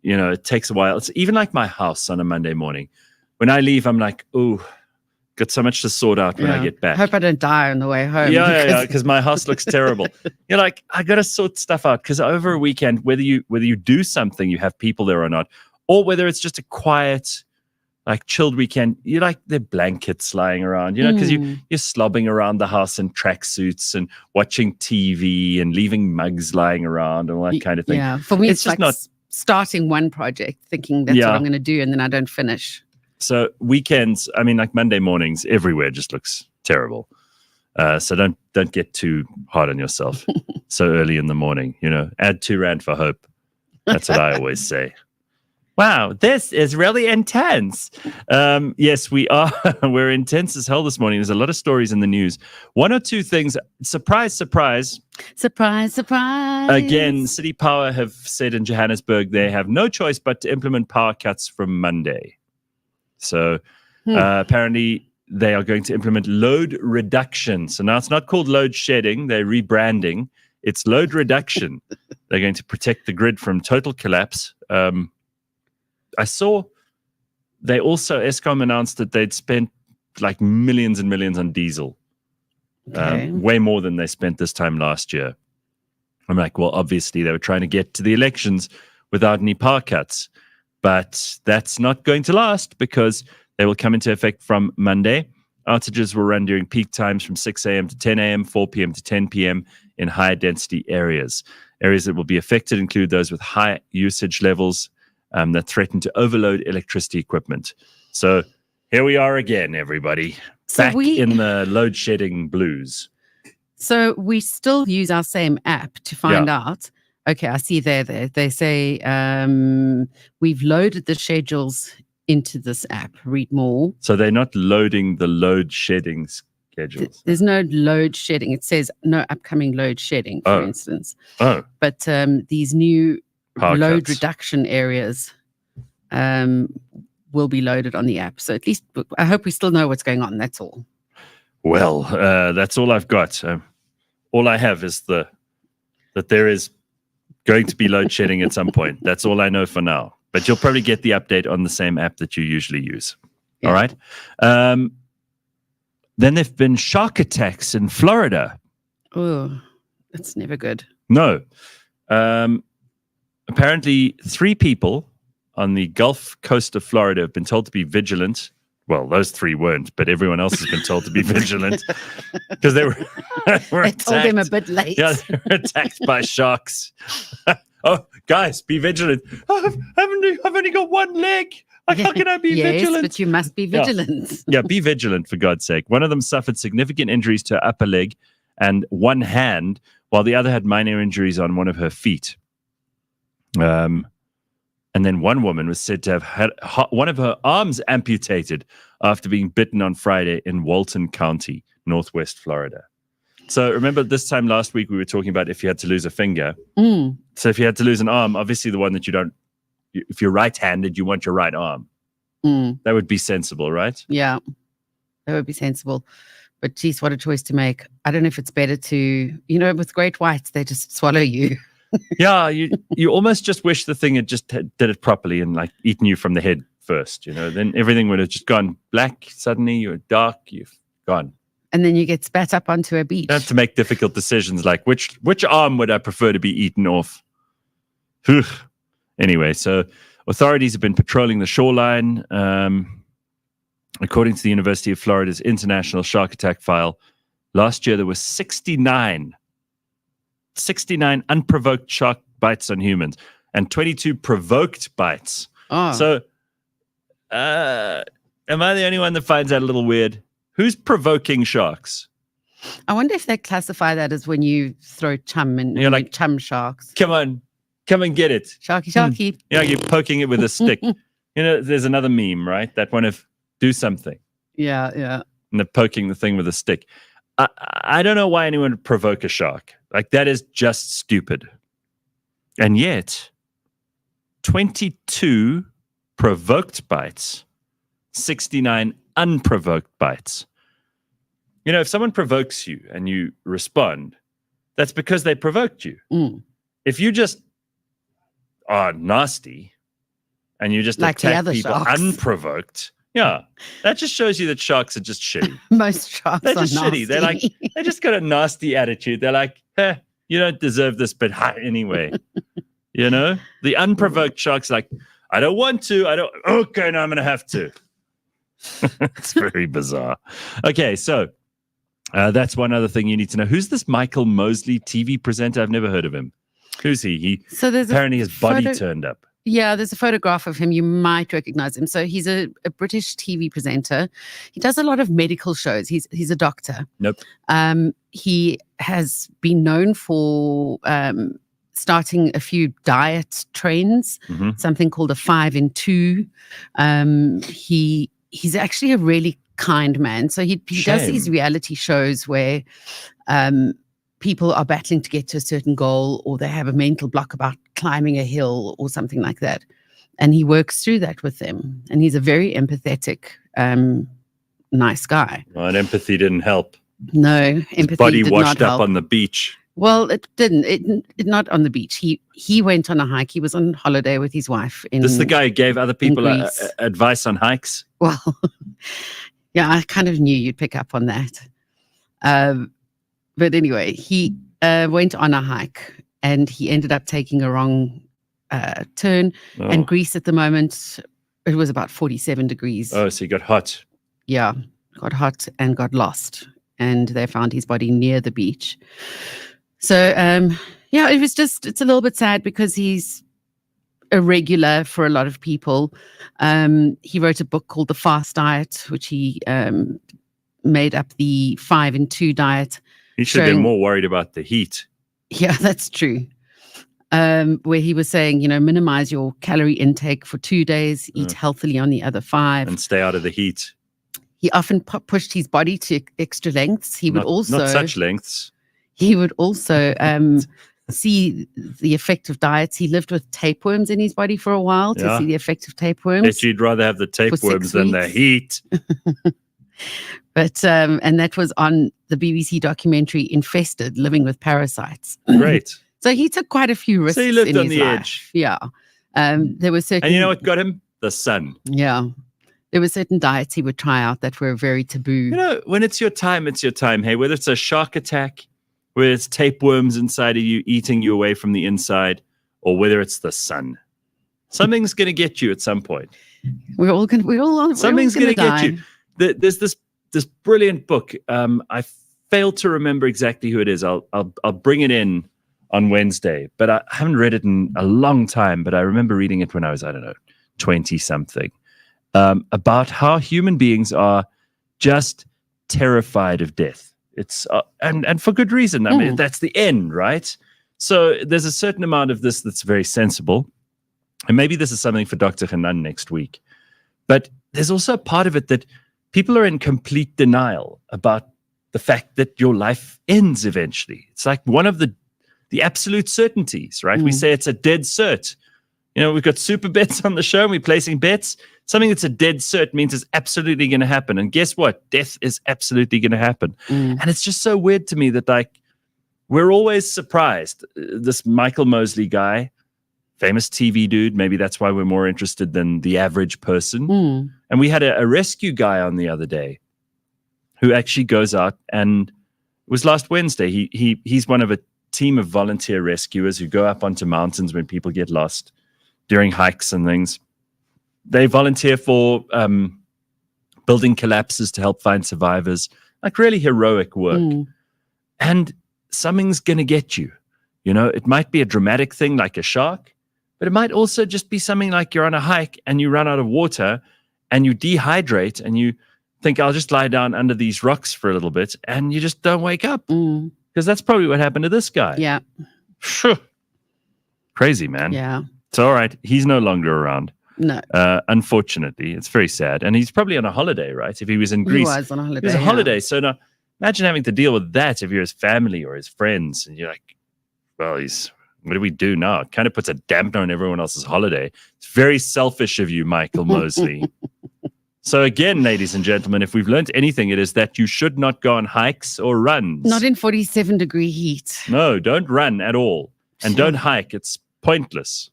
it takes a while. It's even like my house on a Monday morning. When I leave, I'm like, oh, got so much to sort out when I get back. I hope I don't die on the way home. Yeah, because my house looks terrible. You're like, I got to sort stuff out because over a weekend, whether you do something, you have people there or not, or whether it's just a quiet, like chilled weekend, you like the blankets lying around, because you're slobbing around the house in tracksuits and watching TV and leaving mugs lying around and all that kind of thing. Yeah, for me, it's just like not starting one project, thinking that's what I'm going to do, and then I don't finish. So weekends, I mean, like Monday mornings, everywhere just looks terrible. So don't get too hard on yourself so early in the morning. Add 2 rand for hope. That's what I always say. Wow, this is really intense. Yes, we are. We're intense as hell this morning. There's a lot of stories in the news. 1 or 2 things. Surprise, surprise. Surprise, surprise. Again, City Power have said in Johannesburg they have no choice but to implement power cuts from Monday. So apparently they are going to implement load reduction. So now it's not called load shedding. They're rebranding. It's load reduction. They're going to protect the grid from total collapse. I saw they also, Eskom announced that they'd spent like millions and millions on diesel. Okay. Way more than they spent this time last year. I'm like, well, obviously they were trying to get to the elections without any power cuts. But that's not going to last because they will come into effect from Monday. Outages will run during peak times from 6 a.m. to 10 a.m., 4 p.m. to 10 p.m. in high density areas. Areas that will be affected include those with high usage levels that threaten to overload electricity equipment. So here we are again, everybody. Back in the load shedding blues. So we still use our same app to find out. Okay, I see there. They say we've loaded the schedules into this app. Read more. So they're not loading the load shedding schedules. There's no load shedding. It says no upcoming load shedding, for instance. Oh. But these new power load cuts. reduction areas will be loaded on the app. So at least I hope we still know what's going on. That's all. Well, that's all I've got. All I have is that there is going to be load shedding at some point. That's all I know for now. But you'll probably get the update on the same app that you usually use. Yeah. All right. Then there've been shark attacks in Florida. Oh, that's never good. No. Apparently 3 people on the Gulf Coast of Florida have been told to be vigilant. Well, those 3 weren't, but everyone else has been told to be vigilant because they were They told them a bit late. Yeah, they were attacked by sharks. Oh, guys, be vigilant. I've only got 1 leg. How can I be vigilant? Yes, but you must be vigilant. Yeah, be vigilant, for God's sake. One of them suffered significant injuries to her upper leg and 1 hand, while the other had minor injuries on one of her feet. And then one woman was said to have had one of her arms amputated after being bitten on Friday in Walton County, Northwest Florida. So remember this time last week, we were talking about if you had to lose a finger. So if you had to lose an arm, obviously the one that you don't, if you're right-handed, you want your right arm. That would be sensible, right? Yeah, that would be sensible. But geez, what a choice to make. I don't know if it's better to, with great whites, they just swallow you. Yeah, you almost just wish the thing had just did it properly and like eaten you from the head first, then everything would have just gone black. Suddenly you're dark, you've gone. And then you get spat up onto a beach. You have to make difficult decisions like which arm would I prefer to be eaten off? Anyway, so authorities have been patrolling the shoreline. According to the University of Florida's International Shark Attack file, last year there were 69 unprovoked shark bites on humans and 22 provoked bites. Oh. So, am I the only one that finds that a little weird? Who's provoking sharks? I wonder if they classify that as when you throw chum and you're like chum sharks. Come on, get it. Sharky. Yeah, you're poking it with a stick. There's another meme, right? That one of do something. Yeah. And they're poking the thing with a stick. I don't know why anyone would provoke a shark. Like, that is just stupid. And yet, 22 provoked bites, 69 unprovoked bites. If someone provokes you and you respond, that's because they provoked you. If you just are nasty and you just like attack people sharks. Unprovoked, yeah, that just shows you that sharks are just shitty. Most sharks They're just nasty. shitty. They're like, they just got a nasty attitude. They're like, you don't deserve this, but anyway. The unprovoked shark's like, I don't want to. Okay, now I'm going to have to. It's very bizarre. Okay, so that's one other thing you need to know. Who's this Michael Mosley TV presenter? I've never heard of him. Who's he? Apparently his body turned up. Yeah, there's a photograph of him. You might recognize him. So he's a British TV presenter. He does a lot of medical shows. He's a doctor. Nope. He has been known for starting a few diet trends, something called a 5 in 2. He's actually a really kind man. So he does these reality shows where people are battling to get to a certain goal, or they have a mental block about climbing a hill or something like that. And he works through that with them. And he's a very empathetic, nice guy. Well, and empathy didn't help. No, empathy His body did washed not up help. on the beach. Well, it didn't. It not on the beach. He went on a hike. He was on holiday with his wife. This is the guy who gave other people Greece. advice on hikes? Well, yeah, I kind of knew you'd pick up on that. But anyway, he went on a hike and he ended up taking a wrong turn. Oh. And Greece at the moment, it was about 47 degrees. Oh, so he got hot. Yeah, got hot and got lost. And they found his body near the beach. So, yeah, it's a little bit sad because he's a regular for a lot of people. He wrote a book called The Fast Diet, which he made up the 5 in 2 diet. He should have been more worried about the heat. Yeah, that's true. Where he was saying, minimize your calorie intake for 2 days, eat healthily on the other 5. And stay out of the heat. He often pushed his body to extra lengths. He would also... Not such lengths. He would also see the effect of diets. He lived with tapeworms in his body for a while to see the effect of tapeworms. Bet you'd rather have the tapeworms than the heat. But and that was on the BBC documentary Infested, Living with Parasites. Great. So he took quite a few risks. So he lived in on his the life. edge. Yeah. There were certain... And you know what got him? The sun. Yeah. There were certain diets he would try out that were very taboo. When it's your time, it's your time. Hey, whether it's a shark attack, whether it's tapeworms inside of you, eating you away from the inside, or whether it's the sun. Something's going to get you at some point. Something's going to get you. There's this brilliant book. I failed to remember exactly who it is. I'll bring it in on Wednesday, but I haven't read it in a long time, but I remember reading it when I was, 20-something, about how human beings are just terrified of death. It's and for good reason. I mean, that's the end, right? So there's a certain amount of this that's very sensible. And maybe this is something for Dr. Hanan next week. But there's also a part of it that people are in complete denial about the fact that your life ends eventually. It's like one of the absolute certainties, right? We say it's a dead cert. We've got super bets on the show and we're placing bets. Something that's a dead cert means it's absolutely going to happen. And guess what? Death is absolutely going to happen. And it's just so weird to me that, like, we're always surprised. This Michael Mosley guy, famous TV dude, maybe that's why we're more interested than the average person. And we had a rescue guy on the other day who actually goes out, and it was last Wednesday. He's one of a team of volunteer rescuers who go up onto mountains when people get lost during hikes and things. They volunteer for building collapses to help find survivors, like really heroic work. And something's going to get you. You know, it might be a dramatic thing like a shark, but it might also just be something like you're on a hike and you run out of water and you dehydrate and you think, I'll just lie down under these rocks for a little bit, and you just don't wake up. Because that's probably what happened to this guy. Yeah. Crazy, man. Yeah. It's all right. He's no longer around. No. Unfortunately, it's very sad. And he's probably on a holiday, right? If he was in Greece. He was on a holiday. It was a holiday. So now imagine having to deal with that if you're his family or his friends. And you're like, well, what do we do now? It kind of puts a dampener on everyone else's holiday. It's very selfish of you, Michael Mosley. So again, ladies and gentlemen, if we've learned anything, it is that you should not go on hikes or runs. Not in 47-degree heat. No, don't run at all. And don't hike. It's pointless.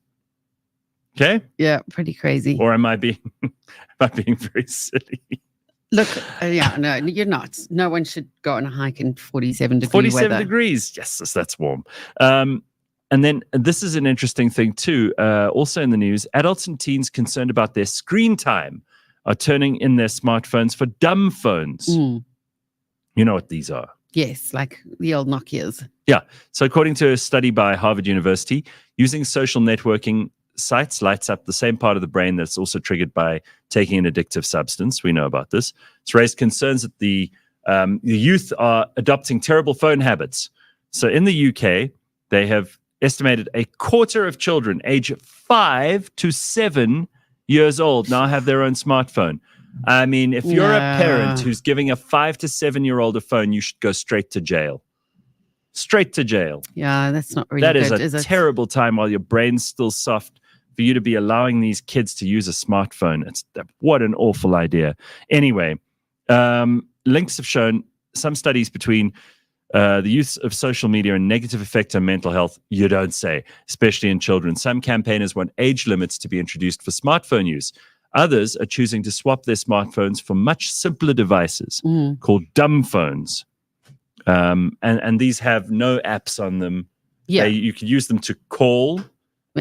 Okay? Yeah, pretty crazy. Or am I being very silly? Look, no, you're not. No one should go on a hike in 47-degree 47 weather. degrees. Yes, that's warm. And then this is an interesting thing too. Also in the news, adults and teens concerned about their screen time are turning in their smartphones for dumb phones. You know what these are? Yes, like the old Nokias. Yeah. So according to a study by Harvard University, using social networking sites lights up the same part of the brain that's also triggered by taking an addictive substance. We know about this. It's raised concerns that the youth are adopting terrible phone habits. So in the UK, they have estimated a quarter of children age 5 to 7 years old now have their own smartphone. I mean, if you're a parent who's giving a 5 to 7 year old a phone, you should go straight to jail. Straight to jail. Yeah, that's not really that good, is a terrible time while your brain's still soft for you to be allowing these kids to use a smartphone. What an awful idea. Anyway, links have shown some studies between the use of social media and negative effect on mental health, you don't say, especially in children. Some campaigners want age limits to be introduced for smartphone use. Others are choosing to swap their smartphones for much simpler devices called Dumbphones. And these have no apps on them. Yeah. You can use them to call.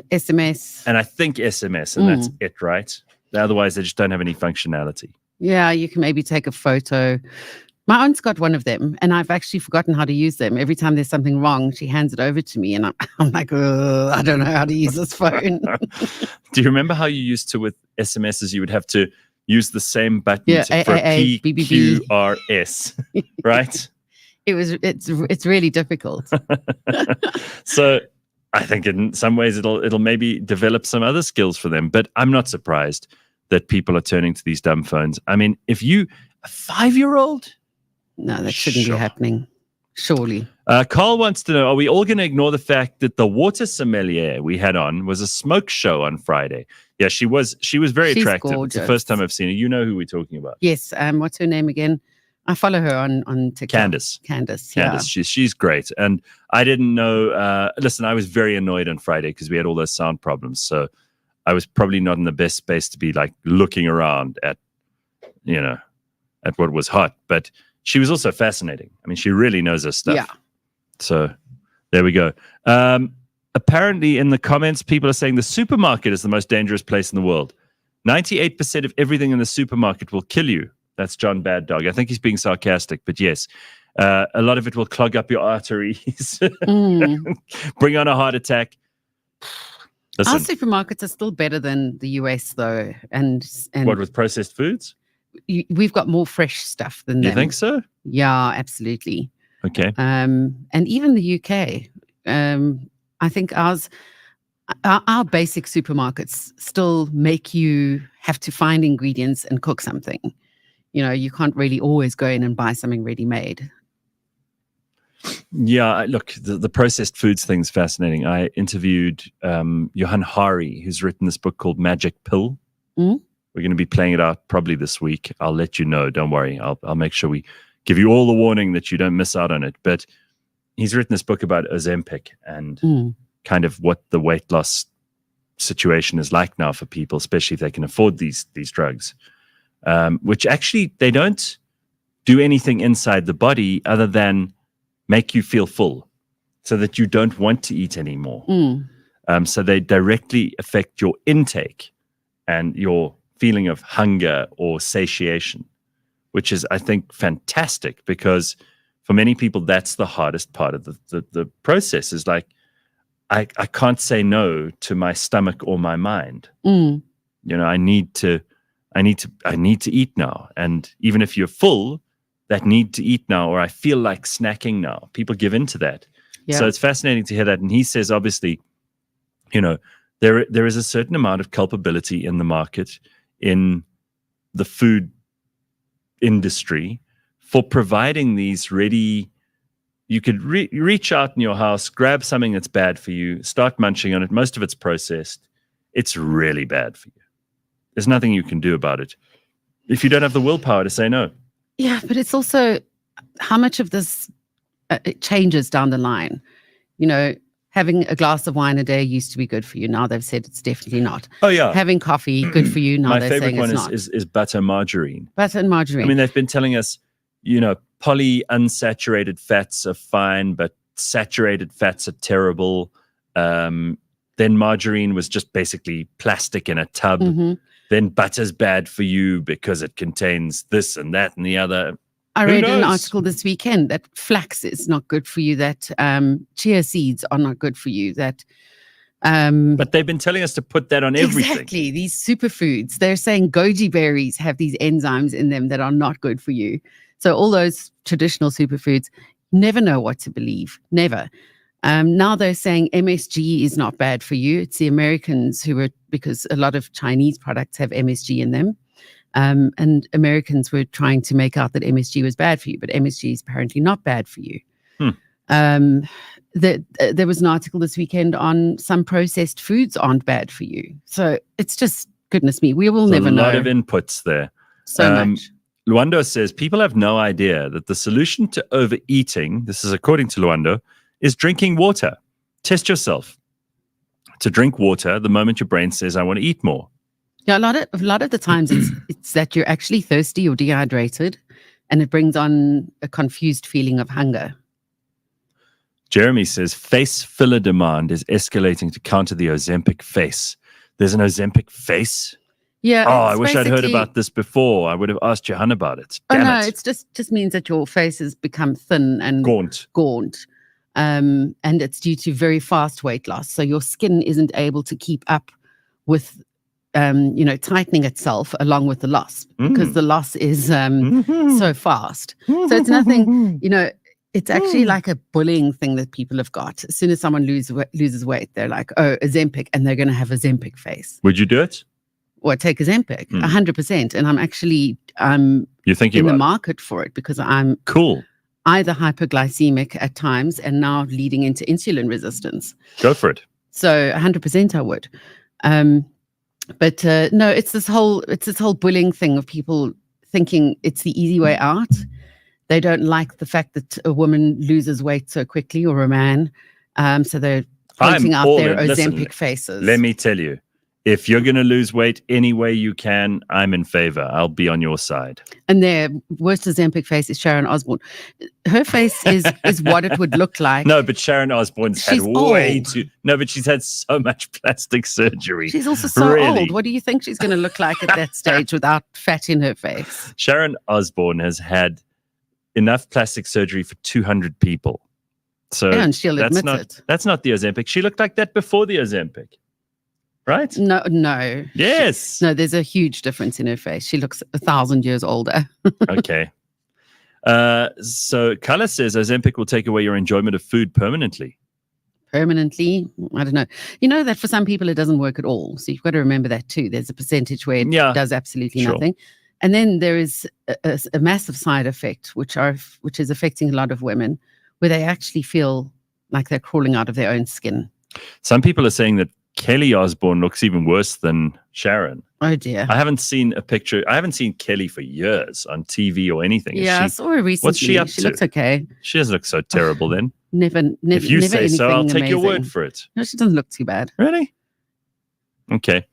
SMS. And I think SMS, and that's it, right? Otherwise, they just don't have any functionality. Yeah, you can maybe take a photo. My aunt's got one of them, and I've actually forgotten how to use them. Every time there's something wrong, she hands it over to me, and I'm like, I don't know how to use this phone. Do you remember how you used to, with SMSs, you would have to use the same button for P, Q, R, S, right? It's really difficult. So I think in some ways it'll maybe develop some other skills for them, but I'm not surprised that people are turning to these dumb phones. I mean, a 5-year-old? No, that shouldn't be happening. Surely. Carl wants to know, are we all going to ignore the fact that the water sommelier we had on was a smoke show on Friday? Yeah, she was very attractive. Gorgeous. It's the first time I've seen her. You know who we're talking about. Yes. What's her name again? I follow her on TikTok. Candace. Yeah. She's great. And I didn't know, listen, I was very annoyed on Friday because we had all those sound problems. So I was probably not in the best space to be like looking around at what was hot. But she was also fascinating. I mean, she really knows her stuff. Yeah. So there we go. Apparently in the comments, people are saying the supermarket is the most dangerous place in the world. 98% of everything in the supermarket will kill you. That's John Bad Dog. I think he's being sarcastic, but yes, a lot of it will clog up your arteries, bring on a heart attack. Listen, our supermarkets are still better than the US, though. And what, with processed foods? We've got more fresh stuff than them. You think so? Yeah, absolutely. Okay. And even the UK, I think our basic supermarkets still make you have to find ingredients and cook something. You know, you can't really always go in and buy something ready-made. Yeah, look, the processed foods thing's fascinating. I interviewed Johan Hari, who's written this book called Magic Pill. We're going to be playing it out probably this week. I'll let you know. Don't worry. I'll make sure we give you all the warning that you don't miss out on it. But he's written this book about Ozempic and kind of what the weight loss situation is like now for people, especially if they can afford these drugs, which actually they don't do anything inside the body other than make you feel full so that you don't want to eat anymore. So they directly affect your intake and your feeling of hunger or satiation, which is, I think, fantastic, because for many people, that's the hardest part of the process, is like, I can't say no to my stomach or my mind. You know, I need to eat now. And even if you're full, that need to eat now, or I feel like snacking now, people give into that. Yeah. So it's fascinating to hear that. And he says, obviously, you know, there is a certain amount of culpability in the market, in the food industry, for providing these ready. You could reach out in your house, grab something that's bad for you, start munching on it. Most of it's processed. It's really bad for you. There's nothing you can do about it if you don't have the willpower to say no. Yeah, but it's also how much of this it changes down the line. You know, having a glass of wine a day used to be good for you. Now they've said it's definitely not. Oh, yeah. Having coffee, good for you. Now My they're favorite saying one it's not. is butter margarine. Butter and margarine. I mean, they've been telling us, you know, polyunsaturated fats are fine, but saturated fats are terrible. Then margarine was just basically plastic in a tub. Then butter's bad for you because it contains this and that and the other. I read an article this weekend that flax is not good for you, that chia seeds are not good for you, that but they've been telling us to put that on everything. Exactly. These superfoods. They're saying goji berries have these enzymes in them that are not good for you. So all those traditional superfoods, never know what to believe. Never. Now they're saying MSG is not bad for you. It's the Americans who were, because a lot of Chinese products have MSG in them. And Americans were trying to make out that MSG was bad for you, but MSG is apparently not bad for you. There was an article this weekend on some processed foods aren't bad for you. So it's just, goodness me, we will never know. A lot of inputs there. So much. Luando says, people have no idea that the solution to overeating, this is according to Luando, is drinking water. Test yourself to drink water the moment your brain says, I want to eat more. Yeah, a lot of the times it's that you're actually thirsty or dehydrated, and it brings on a confused feeling of hunger. Jeremy says, face filler demand is escalating to counter the Ozempic face. There's an Ozempic face? Yeah. Oh, I wish I'd heard about this before. I would have asked Johanna about it. Damn it. It's just means that your face has become thin and gaunt. And it's due to very fast weight loss. So your skin isn't able to keep up with tightening itself along with the loss, because the loss is so fast. So it's nothing, it's actually like a bullying thing that people have got. As soon as someone loses weight, they're like, oh, Ozempic, and they're going to have a Ozempic face. Would you do it? Or take Ozempic, 100%. And I'm actually, you're thinking in the market for it, because I'm cool. Either hypoglycemic at times and now leading into insulin resistance. Go for it. So 100% I would. But no, it's this whole bullying thing of people thinking it's the easy way out. They don't like the fact that a woman loses weight so quickly, or a man. So they're pointing out their Ozempic faces. Let me tell you, if you're going to lose weight any way you can, I'm in favor. I'll be on your side. And their worst Ozempic face is Sharon Osbourne. Her face is what it would look like. No, but Sharon Osbourne's had way too... No, but she's had so much plastic surgery. She's also so old. What do you think she's going to look like at that stage without fat in her face? Sharon Osbourne has had enough plastic surgery for 200 people. So yeah, and she'll admit it. That's not the Ozempic. She looked like that before the Ozempic. Right? No. Yes. No, there's a huge difference in her face. She looks 1,000 years older. Okay. So Kala says Ozempic will take away your enjoyment of food permanently. Permanently? I don't know. You know that for some people it doesn't work at all. So you've got to remember that too. There's a percentage where it does absolutely nothing. And then there is a massive side effect, which is affecting a lot of women, where they actually feel like they're crawling out of their own skin. Some people are saying that Kelly Osbourne looks even worse than Sharon. Oh dear. I haven't seen a picture. I haven't seen Kelly for years on TV or anything. Yeah, I saw her recently. What's she up to? She looks okay. She doesn't look so terrible then. Never. If you never say so, I'll take anything your word amazing. for it. No, she doesn't look too bad. Really? Okay.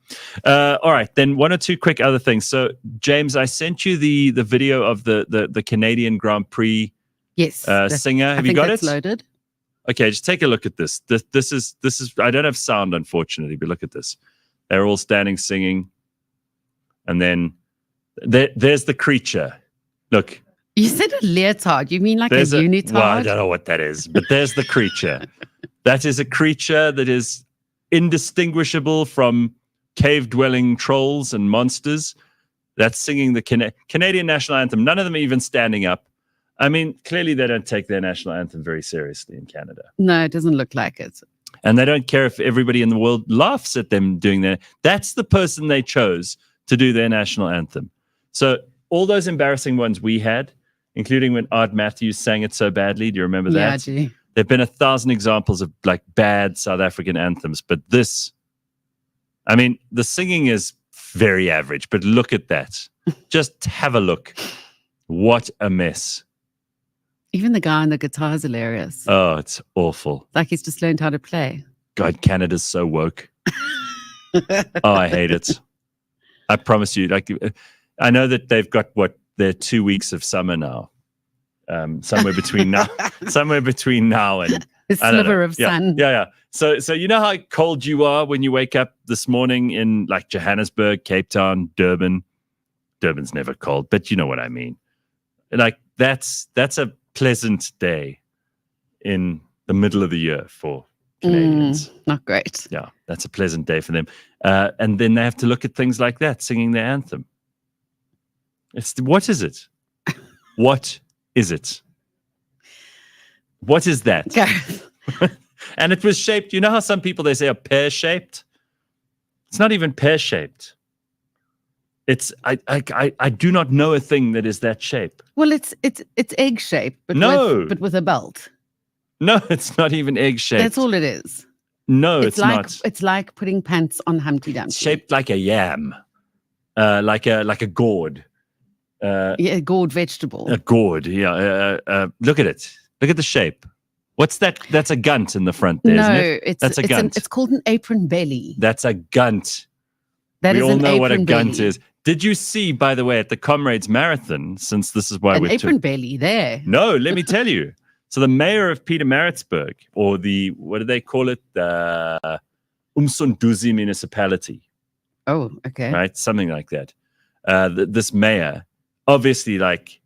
All right. Then one or two quick other things. So, James, I sent you the video of the Canadian Grand Prix singer. Have you got it? Loaded. Okay, just take a look at this. This is. I don't have sound, unfortunately, but look at this. They're all standing singing, and then there's the creature. Look. You said a leotard. You mean like a unitard? Well, I don't know what that is, but there's the creature. That is a creature that is indistinguishable from cave-dwelling trolls and monsters. That's singing the Canadian national anthem. None of them are even standing up. I mean, clearly they don't take their national anthem very seriously in Canada. No, it doesn't look like it. And they don't care if everybody in the world laughs at them doing that. That's the person they chose to do their national anthem. So all those embarrassing ones we had, including when Art Matthews sang it so badly. Do you remember that? Yeah, gee. There have been 1,000 examples of like bad South African anthems, but this, I mean, the singing is very average, but look at that. Just have a look. What a mess. Even the guy on the guitar is hilarious. Oh, it's awful. Like he's just learned how to play. God, Canada's so woke. Oh, I hate it. I promise you. Like, I know that they've got their 2 weeks of summer now. Somewhere between now and a sliver of sun. Yeah. So you know how cold you are when you wake up this morning in like Johannesburg, Cape Town, Durban. Durban's never cold, but you know what I mean. Like that's a pleasant day in the middle of the year for Canadians. Not great. Yeah, that's a pleasant day for them. And then they have to look at things like that, singing their anthem. What is it? What is it? What is that? Gareth. And it was shaped, you know how some people, they say, are pear-shaped? It's not even pear-shaped. It's I do not know a thing that is that shape. Well, it's egg-shaped, but with a belt. No, it's not even egg-shaped. That's all it is. No, it's like, not. It's like putting pants on Humpty Dumpty. It's shaped like a yam, like a gourd. A gourd vegetable. A gourd, yeah. Look at it. Look at the shape. What's that? That's a gunt in the front there, isn't it? That's a gunt. It's called an apron belly. That's a gunt. We all know what a gunt is. Did you see, by the way, at the Comrades Marathon, since this is why we're... An apron belly there. No, let me tell you. So the mayor of Pietermaritzburg, or the, what do they call it? The Umsunduzi municipality. Oh, okay. Right? Something like that. This mayor, obviously like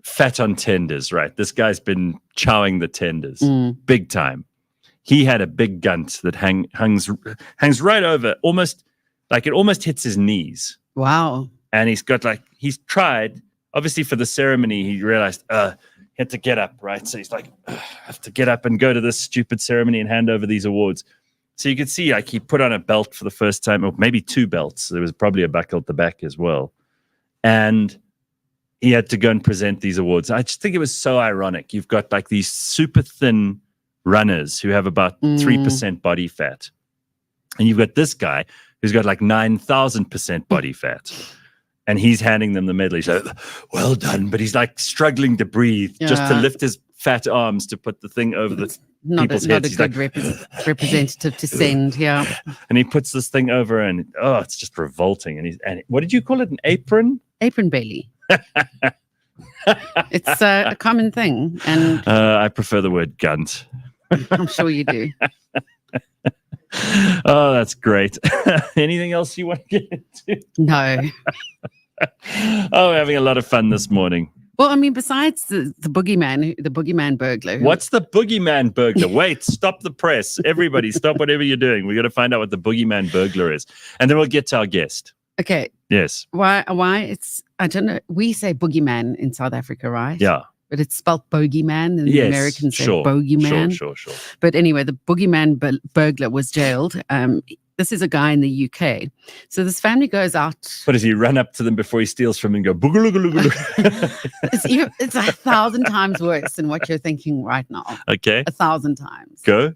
fat on tenders, right? This guy's been chowing the tenders big time. He had a big gunt that hangs right over, almost like it almost hits his knees. Wow. And he's tried, obviously for the ceremony, he realized, he had to get up, right? So he's like, I have to get up and go to this stupid ceremony and hand over these awards. So you could see like he put on a belt for the first time, or maybe two belts. There was probably a buckle at the back as well. And he had to go and present these awards. I just think it was so ironic. You've got like these super thin runners who have about 3% body fat. And you've got this guy who's got like 9,000% body fat. And he's handing them the medal. He's like, well done. But he's like struggling to breathe just to lift his fat arms to put the thing over the people's heads. Not a good representative to send, yeah. And he puts this thing over and, it's just revolting. And what did you call it? An apron? Apron belly. It's a common thing. And I prefer the word gunt. I'm sure you do. Oh, that's great. Anything else you want to get into? No. We're having a lot of fun this morning. Well, I mean, besides the boogeyman burglar. What's the boogeyman burglar? Wait, stop the press. Everybody, stop whatever you're doing. We're going to find out what the boogeyman burglar is. And then we'll get to our guest. Okay. Yes. Why it's, I don't know. We say boogeyman in South Africa, right? Yeah. But it's spelled bogeyman, and the Americans say bogeyman. Sure. But anyway, the boogeyman burglar was jailed. This is a guy in the UK. So this family goes out. What does he run up to them before he steals from them and go boogaloo? It's 1,000 times worse than what you're thinking right now. Okay. 1,000 times. Go.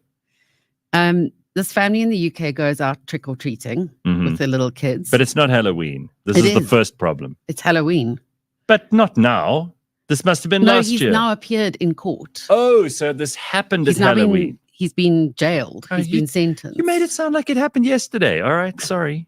this family in the UK goes out trick-or-treating with their little kids. But it's not Halloween. This is the first problem. It's Halloween. But not now. This must have been last year. No, he's now appeared in court. Oh, so this happened at Halloween. He's been jailed. He's been sentenced. You made it sound like it happened yesterday. All right, sorry.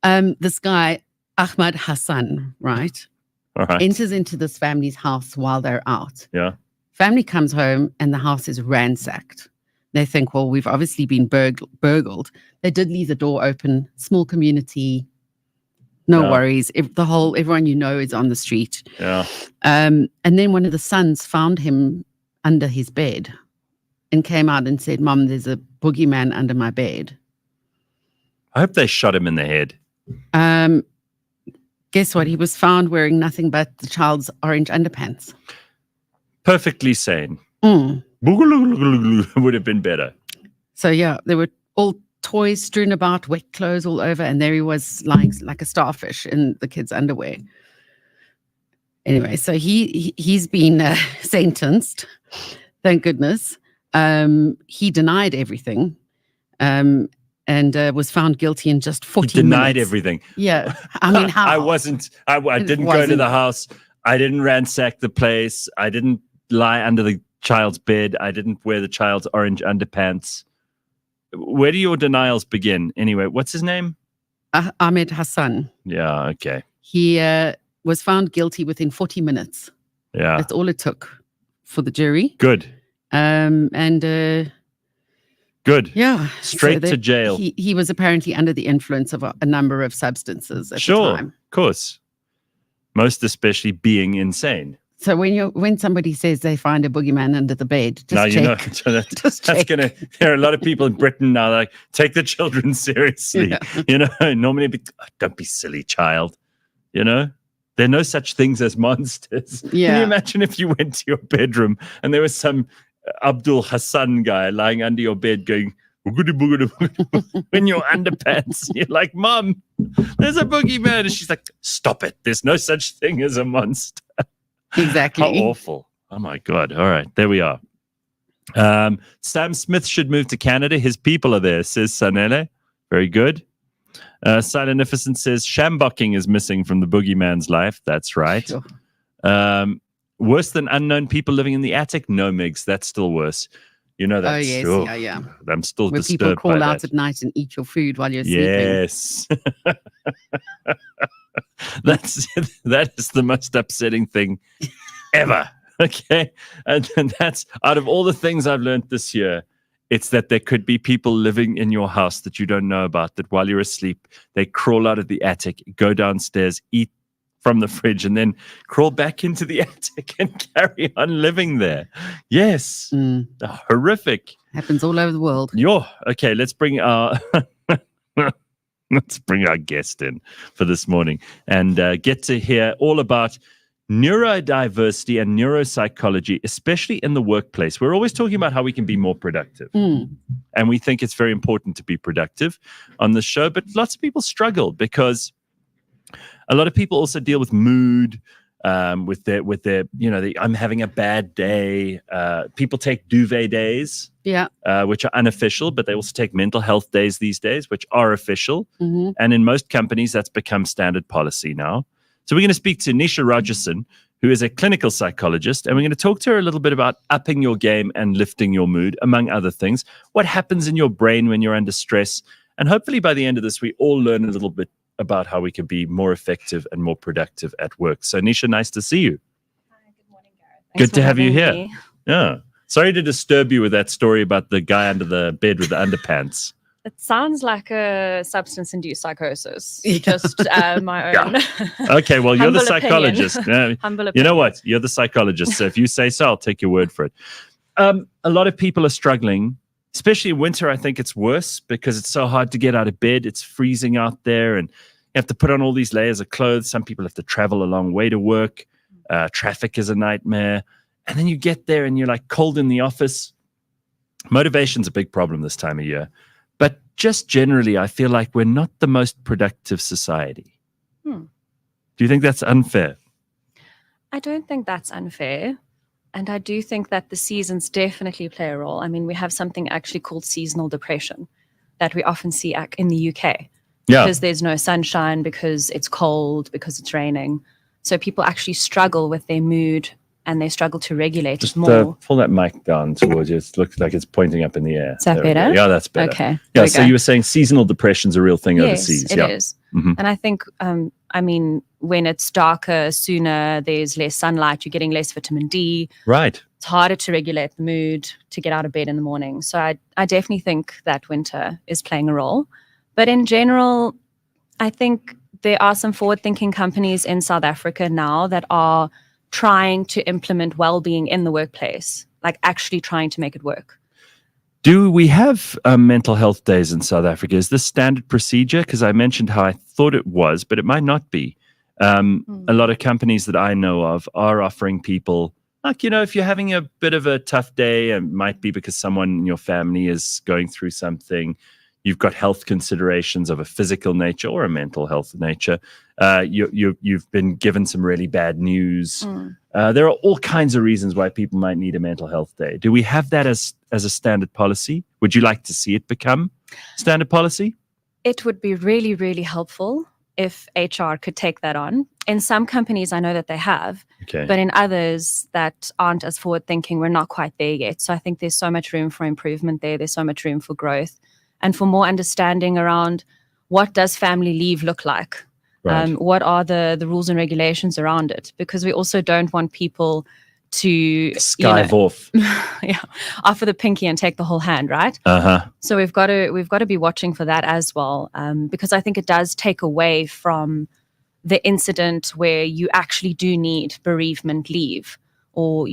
This guy, Ahmad Hassan, right? All right. Enters into this family's house while they're out. Yeah. Family comes home and the house is ransacked. They think, well, we've obviously been burgled. They did leave the door open. Small community. No worries. Everyone you know is on the street. Yeah. And then one of the sons found him under his bed and came out and said, Mom, there's a boogeyman under my bed. I hope they shot him in the head. Guess what? He was found wearing nothing but the child's orange underpants. Perfectly sane. Would have been better. So, yeah, there were all toys strewn about, wet clothes all over, and there he was lying like a starfish in the kid's underwear. Anyway, so he's been sentenced. Thank goodness. He denied everything and was found guilty in just 40 minutes. Denied everything. Yeah. I mean, how? I didn't go to the house. I didn't ransack the place. I didn't lie under the child's bed. I didn't wear the child's orange underpants. Where do your denials begin? Anyway, what's his name? Ahmed Hassan. Yeah, okay. He was found guilty within 40 minutes. Yeah. That's all it took for the jury. Good. Good. Yeah. Straight to jail. He was apparently under the influence of a number of substances at the time. Of course. Most especially being insane. So when somebody says they find a boogeyman under the bed, just now, check. You know, that's gonna. There are a lot of people in Britain now like take the children seriously. Yeah. You know, normally don't be silly, child. You know, there are no such things as monsters. Yeah. Can you imagine if you went to your bedroom and there was some Abdul Hassan guy lying under your bed going boogity boogity boogity in your underpants? You're like, Mom, there's a boogeyman, and she's like, stop it. There's no such thing as a monster. Exactly. How awful. Oh my God. All right. There we are. Sam Smith should move to Canada. His people are there, says Sanele. Very good. Silenificent says shambocking is missing from the boogeyman's life. That's right. Sure. Worse than unknown people living in the attic? No, Migs. That's still worse. You know that. Oh, yes. Yeah. I'm still Where disturbed people crawl by out that. at night and eat your food while you're sleeping. Yes. That is the most upsetting thing ever. Okay. And that's out of all the things I've learned this year, it's that there could be people living in your house that you don't know about, that while you're asleep, they crawl out of the attic, go downstairs, eat from the fridge, and then crawl back into the attic and carry on living there. Yes. Horrific. Happens all over the world. Okay, let's bring our guest in for this morning and get to hear all about neurodiversity and neuropsychology, especially in the workplace. We're always talking about how we can be more productive. And we think it's very important to be productive on the show, but lots of people struggle because a lot of people also deal with mood, with their I'm having a bad day. People take duvet days, which are unofficial, but they also take mental health days these days, which are official. And in most companies, that's become standard policy now. So we're going to speak to Nisha Rodgerson, who is a clinical psychologist, and we're going to talk to her a little bit about upping your game and lifting your mood, among other things. What happens in your brain when you're under stress? And hopefully by the end of this, we all learn a little bit about how we can be more effective and more productive at work. So Nisha, nice to see you. Hi, good morning, Gareth. Good to have you here. Yeah. Sorry to disturb you with that story about the guy under the bed with the underpants. It sounds like a substance-induced psychosis. Just my own. Okay, well, you're the Humble psychologist. Humble you know what? You're the psychologist. So if you say so, I'll take your word for it. A lot of people are struggling, especially in winter. I think it's worse because it's so hard to get out of bed. It's freezing out there and you have to put on all these layers of clothes. Some people have to travel a long way to work. Traffic is a nightmare. And then you get there and you're like cold in the office. Motivation's a big problem this time of year. But just generally, I feel like we're not the most productive society. Do you think that's unfair? I don't think that's unfair. And I do think that the seasons definitely play a role. I mean, we have something actually called seasonal depression that we often see in the UK. Yeah. Because there's no sunshine, because it's cold, because it's raining. So people actually struggle with their mood and they struggle to regulate Just it more. pull that mic down towards you. It looks like it's pointing up in the air. Is that There we go. better? Yeah, that's better. Okay. Yeah, so you were saying seasonal depression's a real thing overseas. It is. Mhm. And I think, I mean, when it's darker, sooner, there's less sunlight, you're getting less vitamin D. Right. It's harder to regulate the mood, to get out of bed in the morning. So I definitely think that winter is playing a role. But in general, I think there are some forward-thinking companies in South Africa now that are trying to implement well-being in the workplace, like actually trying to make it work. Do we have mental health days in South Africa? Is this standard procedure? Because I mentioned how I thought it was, but it might not be. A lot of companies that I know of are offering people, like, if you're having a bit of a tough day, and it might be because someone in your family is going through something, you've got health considerations of a physical nature or a mental health nature. You've been given some really bad news. There are all kinds of reasons why people might need a mental health day. Do we have that as a standard policy? Would you like to see it become standard policy? It would be really, really helpful if HR could take that on. In some companies, I know that they have, but in others that aren't as forward-thinking, we're not quite there yet. So I think there's so much room for improvement there. There's so much room for growth and for more understanding around what does family leave look like? Right. What are the rules and regulations around it? Because we also don't want people to skive off, offer the pinky and take the whole hand, right? So we've got to be watching for that as well, because I think it does take away from the incident where you actually do need bereavement leave, or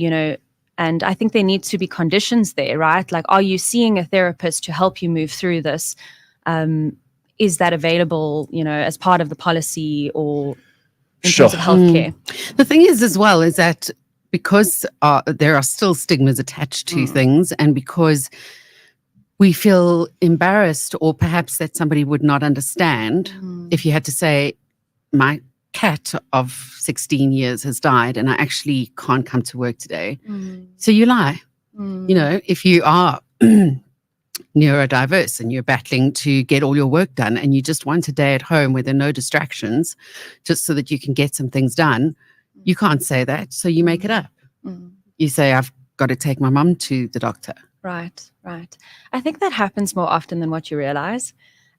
and I think there needs to be conditions there, right? Like, are you seeing a therapist to help you move through this? Is that available, as part of the policy or in terms of healthcare? The thing is, as well, is that because there are still stigmas attached to things, and because we feel embarrassed, or perhaps that somebody would not understand if you had to say, my cat of 16 years has died and I actually can't come to work today. So you lie. If you are neurodiverse and you're battling to get all your work done and you just want a day at home where there are no distractions, just so that you can get some things done, you can't say that. So you make it up. You say, I've got to take my mum to the doctor. Right. I think that happens more often than what you realize.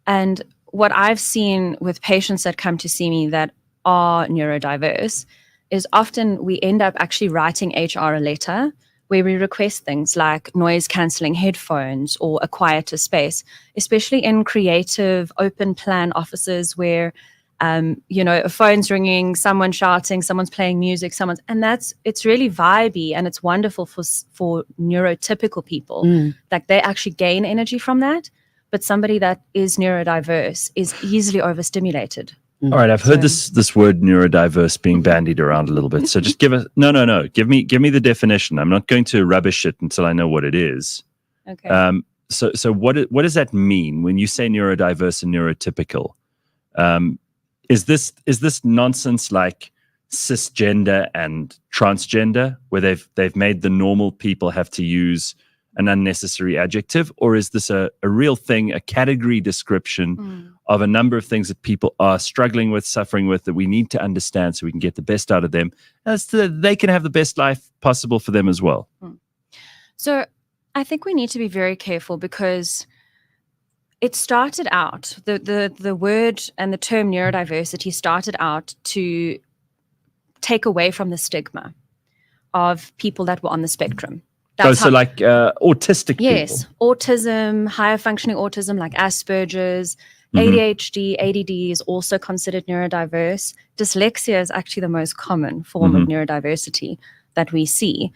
And what I've seen with patients that come to see me that are neurodiverse is often we end up actually writing HR a letter where we request things like noise cancelling headphones or a quieter space, especially in creative open plan offices where a phone's ringing, someone's shouting, someone's playing music, and it's really vibey and it's wonderful for neurotypical people. Like, they actually gain energy from that, but somebody that is neurodiverse is easily overstimulated. All right, I've heard this word neurodiverse being bandied around a little bit. So just give us no. Give me the definition. I'm not going to rubbish it until I know what it is. Okay. So what does that mean when you say neurodiverse and neurotypical? Is this nonsense like cisgender and transgender, where they've made the normal people have to use an unnecessary adjective, or is this a real thing, a category description of a number of things that people are struggling with, suffering with, that we need to understand so we can get the best out of them, as to they can have the best life possible for them as well? So I think we need to be very careful, because it started out, the word and the term neurodiversity started out to take away from the stigma of people that were on the spectrum. Like autistic people. Yes, autism, higher functioning autism like Asperger's, ADHD, ADD is also considered neurodiverse. Dyslexia is actually the most common form of neurodiversity that we see.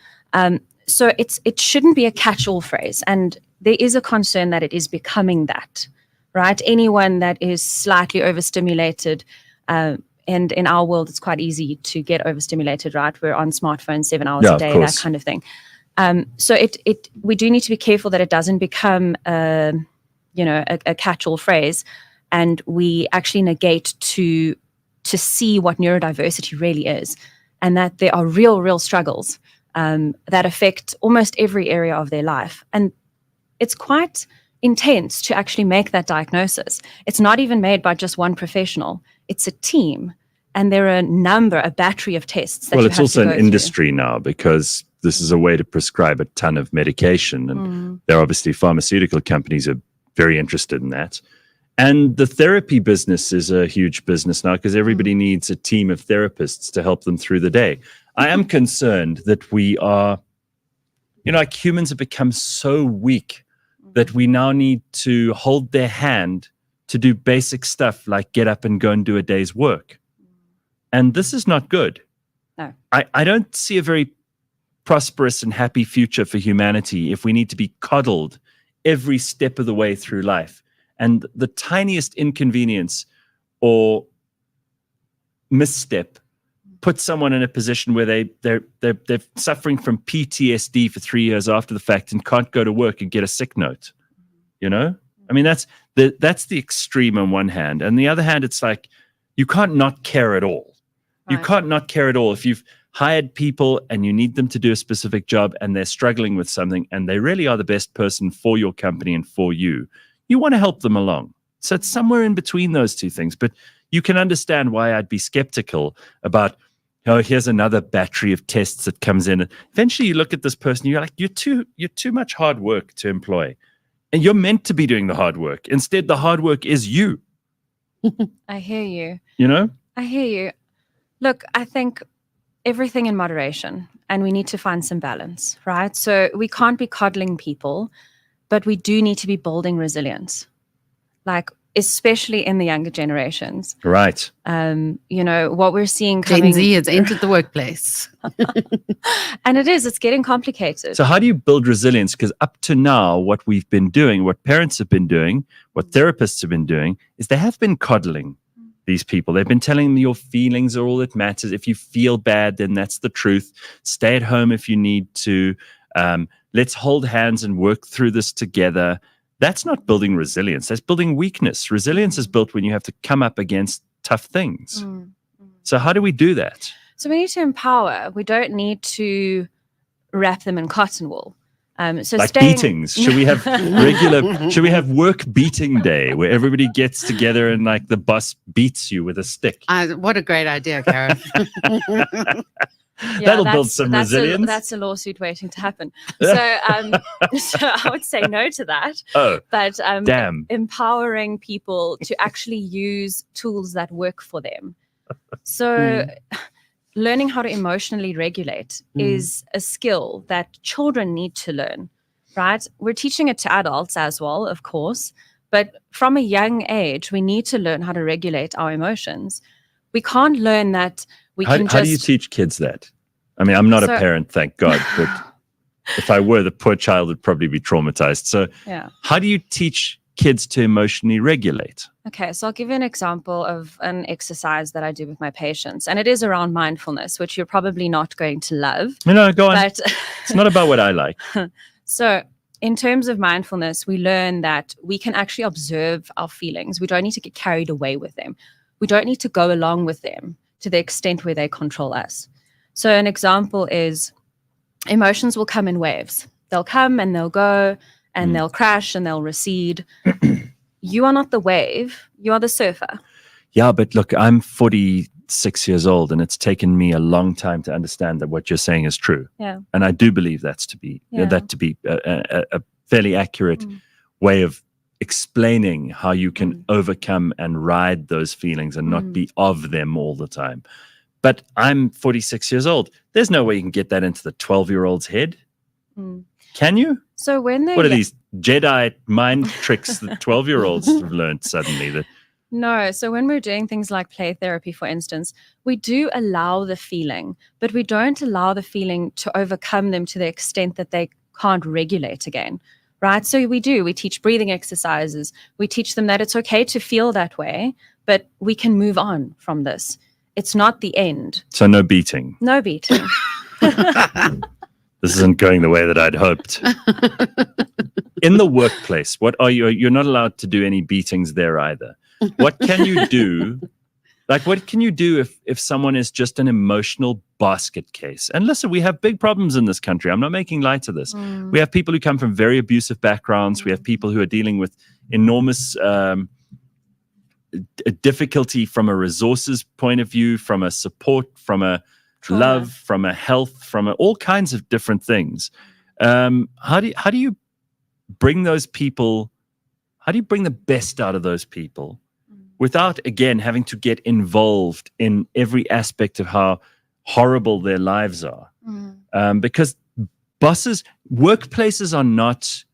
So it shouldn't be a catch-all phrase, and there is a concern that it is becoming that, right? Anyone that is slightly overstimulated, and in our world, it's quite easy to get overstimulated, right? We're on smartphones 7 hours a day, that kind of thing. So we do need to be careful that it doesn't become a catch-all phrase, and we actually negate to see what neurodiversity really is, and that there are real struggles that affect almost every area of their life. And it's quite intense to actually make that diagnosis. It's not even made by just one professional. It's a team. And there are a battery of tests. That It's also an industry now, because this is a way to prescribe a ton of medication. And there are obviously pharmaceutical companies are very interested in that. And the therapy business is a huge business now, because everybody needs a team of therapists to help them through the day. I am concerned that we are, like humans have become so weak that we now need to hold their hand to do basic stuff like get up and go and do a day's work. And this is not good. No. I don't see a very prosperous and happy future for humanity if we need to be coddled every step of the way through life. And the tiniest inconvenience or misstep puts someone in a position where they're suffering from PTSD for 3 years after the fact and can't go to work and get a sick note. I mean, that's the extreme on one hand. And the other hand, it's like you can't not care at all. You can't not care at all. If you've hired people and you need them to do a specific job and they're struggling with something and they really are the best person for your company and for you, you want to help them along. So it's somewhere in between those two things. But you can understand why I'd be skeptical about, here's another battery of tests that comes in. Eventually you look at this person, you're like, you're too much hard work to employ. And you're meant to be doing the hard work. Instead, the hard work is you. I hear you. I hear you. Look, I think everything in moderation, and we need to find some balance, right? So we can't be coddling people, but we do need to be building resilience, like especially in the younger generations. Right. What we're seeing coming... Gen Z has entered the workplace. And it's getting complicated. So how do you build resilience? Because up to now, what we've been doing, what parents have been doing, what therapists have been doing, is they have been coddling these people. They've been telling them your feelings are all that matters. If you feel bad, then that's the truth. Stay at home if you need to. Let's hold hands and work through this together. That's not building resilience. That's building weakness. Resilience is built when you have to come up against tough things. So how do we do that? So we need to empower. We don't need to wrap them in cotton wool. Beatings. Should we have work beating day where everybody gets together and like the boss beats you with a stick? What a great idea, Gareth. That'll build some resilience. That's a lawsuit waiting to happen. So I would say no to that. But damn. Empowering people to actually use tools that work for them. So learning how to emotionally regulate is a skill that children need to learn, right? We're teaching it to adults as well, of course, but from a young age, we need to learn how to regulate our emotions. We can't learn that How do you teach kids that? I mean, I'm not a parent, thank God, but if I were, the poor child would probably be traumatized. So how do you teach kids to emotionally regulate? Okay, so I'll give you an example of an exercise that I do with my patients, and it is around mindfulness, which you're probably not going to love. No, go on. But it's not about what I like. So in terms of mindfulness, we learn that we can actually observe our feelings. We don't need to get carried away with them. We don't need to go along with them to the extent where they control us. So an example is emotions will come in waves. They'll come and they'll go, and they'll crash and they'll recede. You are not the wave, you are the surfer. Yeah, but look, I'm 46 years old, and it's taken me a long time to understand that what you're saying is true. Yeah. And I do believe that to be a fairly accurate way of explaining how you can overcome and ride those feelings and not be of them all the time. But I'm 46 years old. There's no way you can get that into the 12-year-old's head. Can you? So when they what are these Jedi mind tricks that 12-year-olds have learned suddenly? No. So when we're doing things like play therapy, for instance, we do allow the feeling, but we don't allow the feeling to overcome them to the extent that they can't regulate again. Right? So we teach breathing exercises. We teach them that it's okay to feel that way, but we can move on from this. It's not the end. So no beating. No beating. This isn't going the way that I'd hoped. In the workplace, what are you? You're not allowed to do any beatings there either. What can you do Like, what can you do if someone is just an emotional basket case? And listen, we have big problems in this country. I'm not making light of this. We have people who come from very abusive backgrounds. We have people who are dealing with enormous difficulty from a resources point of view, from a support, from a trauma, love, from a health, from all kinds of different things. How do you bring those people? How do you bring the best out of those people without, again, having to get involved in every aspect of how horrible their lives are? Because workplaces are not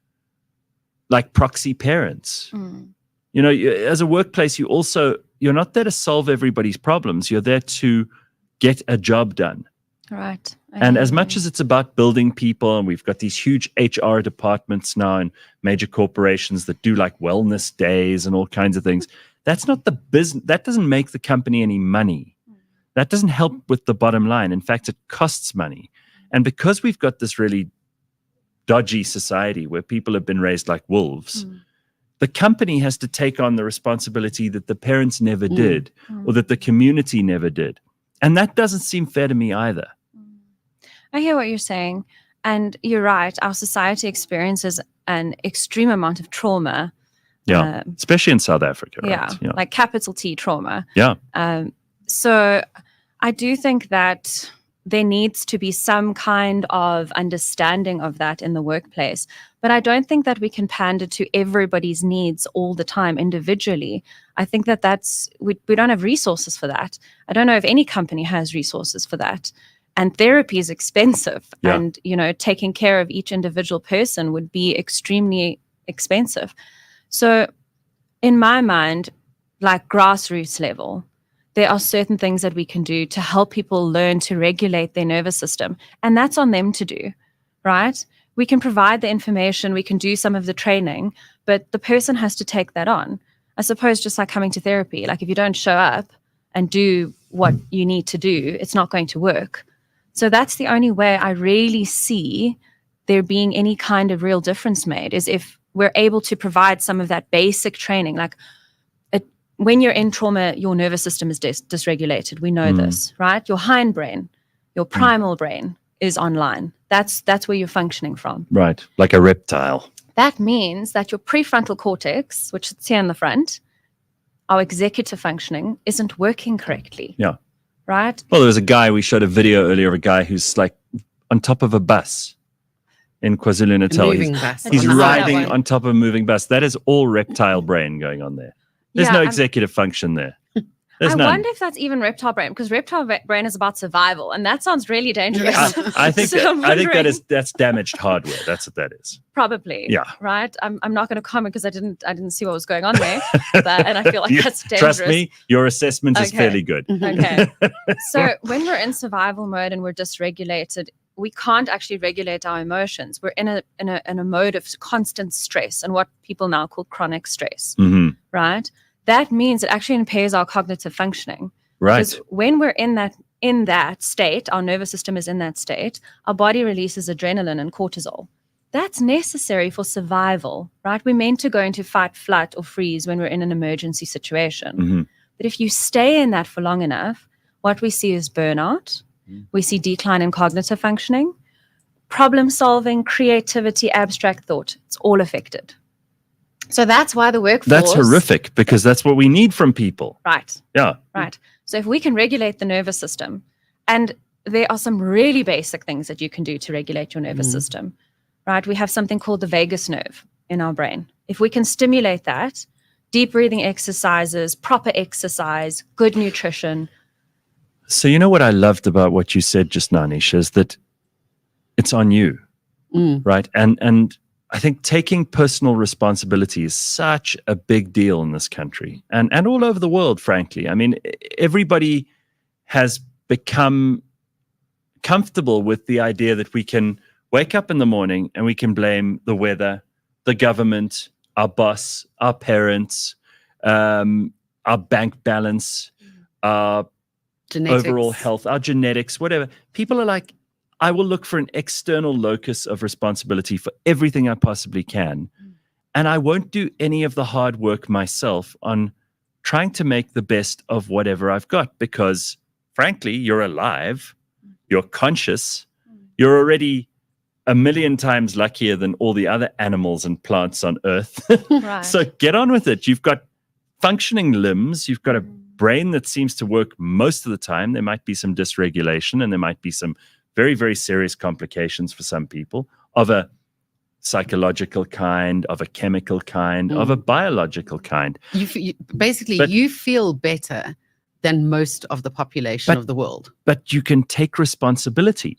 like proxy parents. You know, as a workplace, you're not there to solve everybody's problems. You're there to get a job done. Right. And as much as it's about building people, and we've got these huge HR departments now in major corporations that do like wellness days and all kinds of things, that's not the business. That doesn't make the company any money. That doesn't help with the bottom line. In fact, it costs money. And because we've got this really dodgy society where people have been raised like wolves, the company has to take on the responsibility that the parents never did, or that the community never did. And that doesn't seem fair to me either. I hear what you're saying. And you're right. Our society experiences an extreme amount of trauma. Yeah, especially in South Africa. Yeah, right? Yeah, like capital T trauma. Yeah. So I do think that there needs to be some kind of understanding of that in the workplace. But I don't think that we can pander to everybody's needs all the time individually. I think that we don't have resources for that. I don't know if any company has resources for that. And therapy is expensive. Yeah. And, you know, taking care of each individual person would be extremely expensive. So in my mind, like grassroots level, there are certain things that we can do to help people learn to regulate their nervous system. And that's on them to do, right? We can provide the information, we can do some of the training, but the person has to take that on. I suppose just like coming to therapy, like if you don't show up and do what you need to do, it's not going to work. So that's the only way I really see there being any kind of real difference made, is if we're able to provide some of that basic training. Like when you're in trauma, your nervous system is dysregulated. We know this, right? Your hindbrain, your primal brain is online. That's where you're functioning from. Right, like a reptile. That means that your prefrontal cortex, which sits here in the front, our executive functioning, isn't working correctly. Yeah. Right? Well, there was a guy, we showed a video earlier of a guy who's like on top of a bus in KwaZulu-Natal. He's riding on top of a moving bus. That is all reptile brain going on there. There's no executive function there. There's none. Wonder if that's even reptile brain, because reptile brain is about survival, and that sounds really dangerous. I think that's damaged hardware. That's what that is. Probably. Yeah. Right. I'm not going to comment because I didn't see what was going on there, and I feel like that's dangerous. Trust me, your assessment is fairly good. Okay. So when we're in survival mode and we're dysregulated, we can't actually regulate our emotions. We're in a mode of constant stress, and what people now call chronic stress. Right. That means it actually impairs our cognitive functioning. Right. Because when we're in that state, our nervous system is in that state, our body releases adrenaline and cortisol. That's necessary for survival, right? We're meant to go into fight, flight, or freeze when we're in an emergency situation. But if you stay in that for long enough, what we see is burnout. We see decline in cognitive functioning, problem solving, creativity, abstract thought. It's all affected. So that's why the workforce... That's horrific, because that's what we need from people. Right. Yeah. Right. So if we can regulate the nervous system, and there are some really basic things that you can do to regulate your nervous system, right? We have something called the vagus nerve in our brain. If we can stimulate that, deep breathing exercises, proper exercise, good nutrition. So you know what I loved about what you said just now, Nisha, is that it's on you, right? And I think taking personal responsibility is such a big deal in this country and all over the world, frankly. I mean, everybody has become comfortable with the idea that we can wake up in the morning and we can blame the weather, the government, our boss, our parents, our bank balance, our genetics, overall health, our genetics, whatever. People are like, I will look for an external locus of responsibility for everything I possibly can. And I won't do any of the hard work myself on trying to make the best of whatever I've got, because frankly, you're alive, you're conscious, you're already a million times luckier than all the other animals and plants on earth. Right. So get on with it. You've got functioning limbs, you've got a brain that seems to work most of the time. There might be some dysregulation, and there might be some very, very serious complications for some people of a psychological kind, of a chemical kind, of a biological kind. You feel better than most of the population of the world. But you can take responsibility,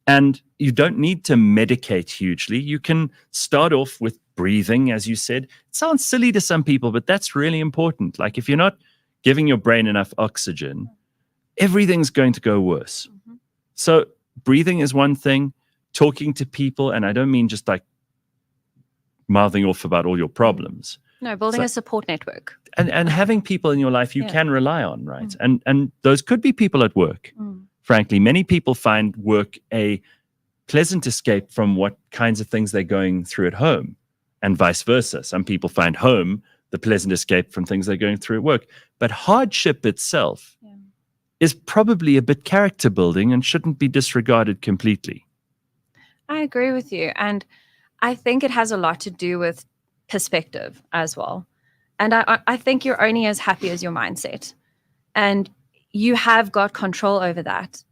and you don't need to medicate hugely. You can start off with breathing, as you said. It sounds silly to some people, but that's really important. Like, if you're not giving your brain enough oxygen, everything's going to go worse. So breathing is one thing. Talking to people, and I don't mean just like mouthing off about all your problems. No, building a support network. And having people in your life you can rely on, right? And those could be people at work. Frankly, many people find work a pleasant escape from what kinds of things they're going through at home, and vice versa. Some people find home the pleasant escape from things they're going through at work. But hardship itself is probably a bit character building and shouldn't be disregarded completely. I agree with you. And I think it has a lot to do with perspective as well. And I think you're only as happy as your mindset. And you have got control over that.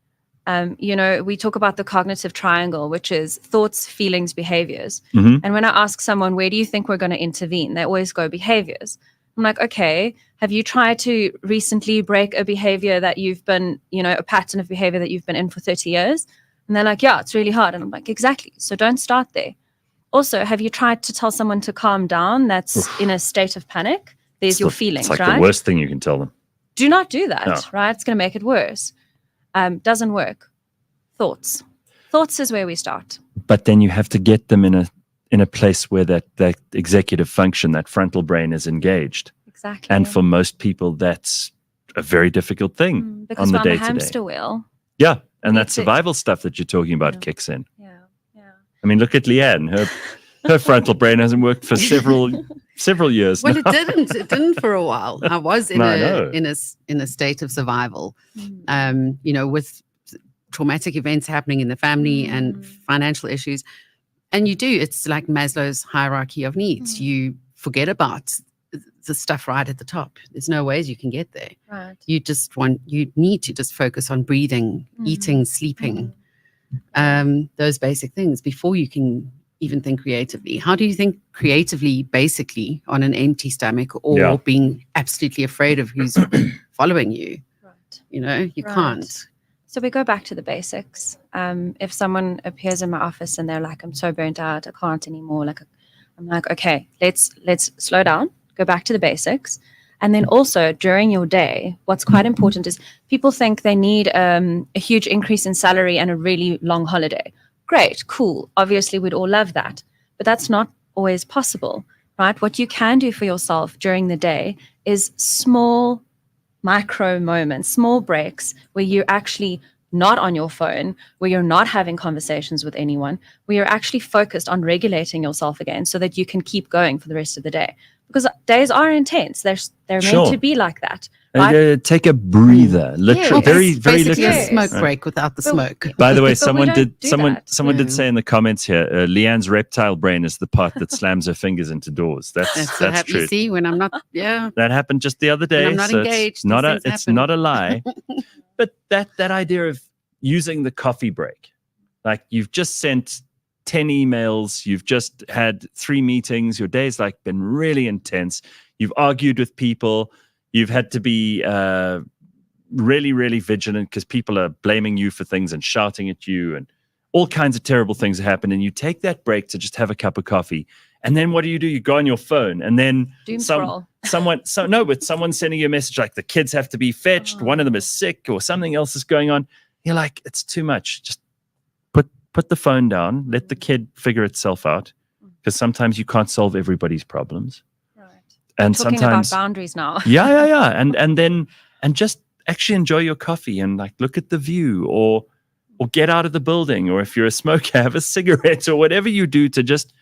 We talk about the cognitive triangle, which is thoughts, feelings, behaviors. And when I ask someone, where do you think we're going to intervene? They always go behaviors. I'm like, okay, have you tried to recently break a behavior that you've been, a pattern of behavior that you've been in for 30 years? And they're like, yeah, it's really hard. And I'm like, exactly. So don't start there. Also, have you tried to tell someone to calm down that's in a state of panic? There's your feelings, right? It's like right? the worst thing you can tell them. Do not do that, right? It's going to make it worse. Doesn't work. Thoughts is where we start. But then you have to get them in a place where that executive function, that frontal brain, is engaged. Exactly. And for most people, that's a very difficult thing because on the we're on day the hamster wheel. Yeah, and that survival stuff that you're talking about kicks in. Yeah. I mean, look at Leigh-Ann. Her frontal brain hasn't worked for several years. Well, now. It didn't for a while. I was in a state of survival. With traumatic events happening in the family and financial issues. And it's like Maslow's hierarchy of needs. You forget about the stuff right at the top. There's no ways you can get there. Right. You need to just focus on breathing, eating, sleeping, those basic things before you can even think creatively. How do you think creatively, basically, on an empty stomach or being absolutely afraid of who's following you? Right. You can't. So we go back to the basics. If someone appears in my office and they're like, I'm so burnt out, I can't anymore. I'm like, okay, let's slow down, go back to the basics. And then also during your day, what's quite important is people think they need a huge increase in salary and a really long holiday. Great, cool. Obviously, we'd all love that. But that's not always possible, right? What you can do for yourself during the day is small micro moments, small breaks where you're actually not on your phone, where you're not having conversations with anyone, where you're actually focused on regulating yourself again so that you can keep going for the rest of the day. Because days are intense. They're meant to be like that. Right? Take a breather, literally, very literally. A smoke break without the smoke. By the way, someone did say in the comments here, Leigh-Ann's reptile brain is the part that slams her fingers into doors. That's true. You see, when I'm not, that happened just the other day. When I'm not engaged. It's not a lie. But that idea of using the coffee break, like you've just sent 10 emails, you've just had 3 meetings, your day's been really intense. You've argued with people. You've had to be really, really vigilant because people are blaming you for things and shouting at you and all kinds of terrible things happen. And you take that break to just have a cup of coffee. And then what do? You go on your phone and then someone's sending you a message like the kids have to be fetched. One of them is sick or something else is going on. You're like, it's too much. Just put the phone down. Let the kid figure itself out because sometimes you can't solve everybody's problems. And talking sometimes about boundaries now. yeah. And just actually enjoy your coffee and look at the view or get out of the building. Or if you're a smoker, have a cigarette or whatever you do to just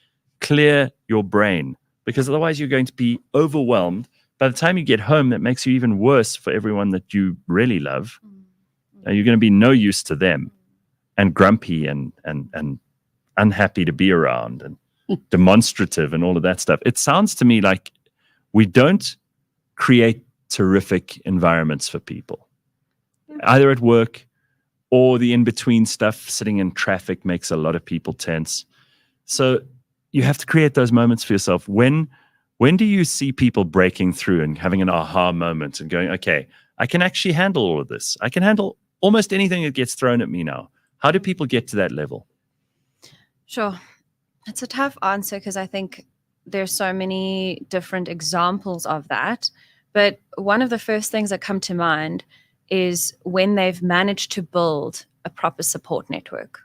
clear your brain, because otherwise you're going to be overwhelmed by the time you get home, that makes you even worse for everyone that you really love. You're going to be no use to them, and grumpy and unhappy to be around, and demonstrative and all of that stuff. It sounds to me like we don't create terrific environments for people, either at work or the in-between stuff. Sitting in traffic makes a lot of people tense. So you have to create those moments for yourself. When do you see people breaking through and having an aha moment and going, okay, I can actually handle all of this. I can handle almost anything that gets thrown at me now. How do people get to that level? Sure. It's a tough answer because I think there's so many different examples of that. But one of the first things that come to mind is when they've managed to build a proper support network.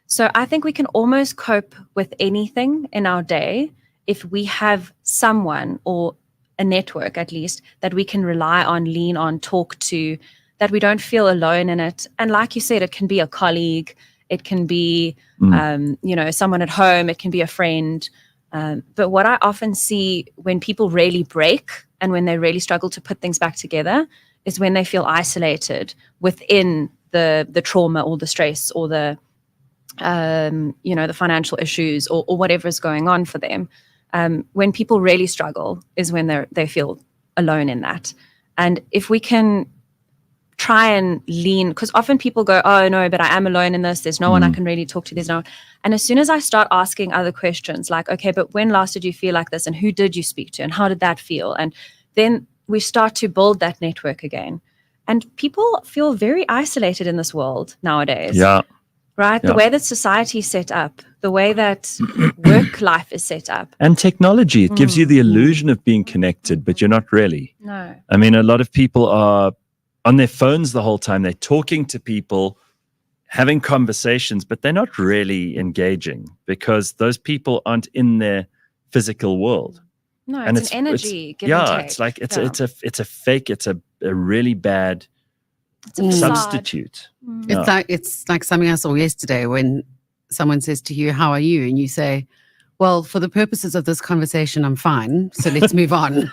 So I think we can almost cope with anything in our day if we have someone, or a network at least, that we can rely on, lean on, talk to, that we don't feel alone in it. And like you said, it can be a colleague, it can be someone at home, it can be a friend. But what I often see when people really break and when they really struggle to put things back together is when they feel isolated within the trauma or the stress or the financial issues or whatever is going on for them. When people really struggle is when they feel alone in that. And if we can try and lean, because often people go, oh no, but I am alone in this, there's no one I can really talk to, there's no one. And as soon as I start asking other questions like, okay, but when last did you feel like this, and who did you speak to, and how did that feel? And then we start to build that network again. And people feel very isolated in this world nowadays. Yeah. Right? Yeah. The way that society is set up, the way that work life is set up. And technology, it gives you the illusion of being connected, but you're not really. No. I mean, a lot of people are on their phones the whole time. They're talking to people, having conversations, but they're not really engaging because those people aren't in their physical world. No, and it's an energy. Give and take. It's like it's a fake. It's a really bad substitute. It's like something I saw yesterday when someone says to you, "How are you?" and you say, "Well, for the purposes of this conversation, I'm fine. So let's move on."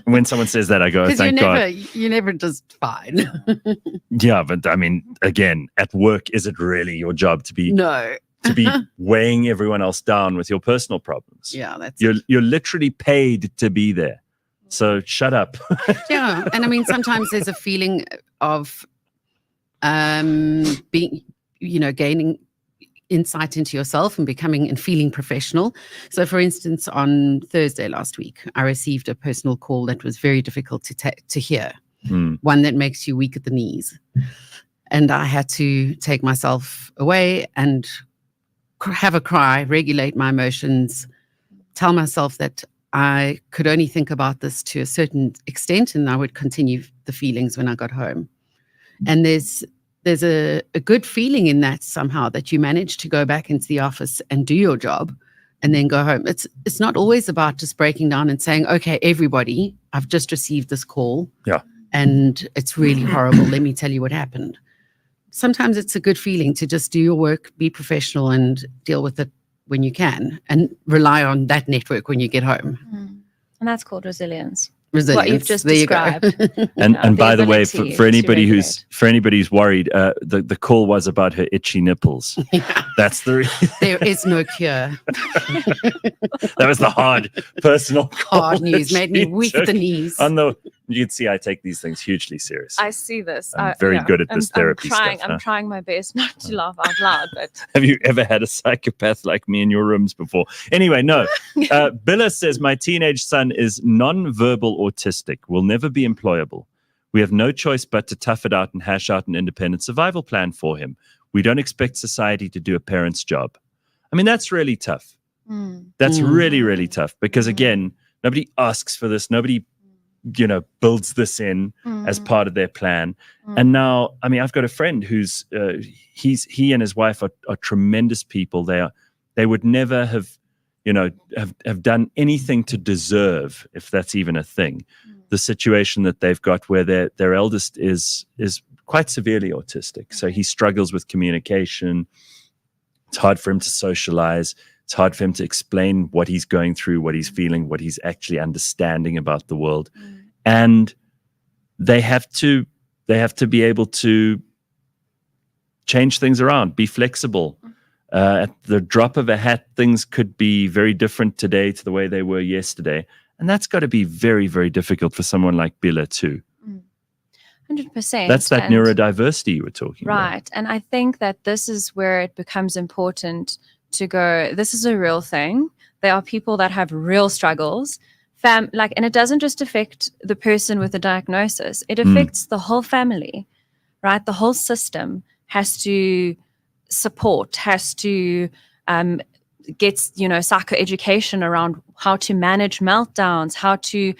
When someone says that, I go, "Thank God." You're never just fine. Yeah, but I mean, again, at work, is it really your job to be to be weighing everyone else down with your personal problems? Yeah, that's you're literally paid to be there. So shut up. Yeah, and I mean, sometimes there's a feeling of being, gaining insight into yourself and becoming and feeling professional. So, for instance, on Thursday last week, I received a personal call that was very difficult to hear, one that makes you weak at the knees. And I had to take myself away and have a cry, regulate my emotions, tell myself that I could only think about this to a certain extent and I would continue the feelings when I got home. And there's a good feeling in that somehow, that you manage to go back into the office and do your job and then go home. It's not always about just breaking down and saying, okay, everybody, I've just received this call. Yeah. And it's really horrible. Let me tell you what happened. Sometimes it's a good feeling to just do your work, be professional and deal with it when you can and rely on that network when you get home. And that's called resilience. Resilience. What you've just There you described. And by the way, ability for anybody to who's worried, the call was about her itchy nipples. That's the There is no cure. that was the hard personal call. Hard news made me weak at the knees. You can see I take these things hugely serious. I see this. I'm very good at this therapy stuff. I'm trying my best not to laugh out loud, but Have you ever had a psychopath like me in your rooms before? Anyway, no. Billa says, my teenage son is non-verbal autistic, will never be employable. We have no choice but to tough it out and hash out an independent survival plan for him. We don't expect society to do a parent's job. I mean, that's really tough. That's really, really tough because, again, nobody asks for this. Nobody, builds this in as part of their plan. And now, I mean, I've got a friend who's, he and his wife are tremendous people. They would never have, have done anything to deserve, if that's even a thing, the situation that they've got where their eldest is quite severely autistic. So he struggles with communication. It's hard for him to socialize. It's hard for him to explain what he's going through, what he's feeling, what he's actually understanding about the world. And they have to be able to change things around, be flexible. At the drop of a hat, things could be very different today to the way they were yesterday. And that's got to be very, very difficult for someone like Bila too. 100%. That's that neurodiversity you were talking about. Right. And I think that this is where it becomes important to go, this is a real thing. There are people that have real struggles. And it doesn't just affect the person with the diagnosis. It affects the whole family, right? The whole system has to support, has to get, psychoeducation around how to manage meltdowns, how to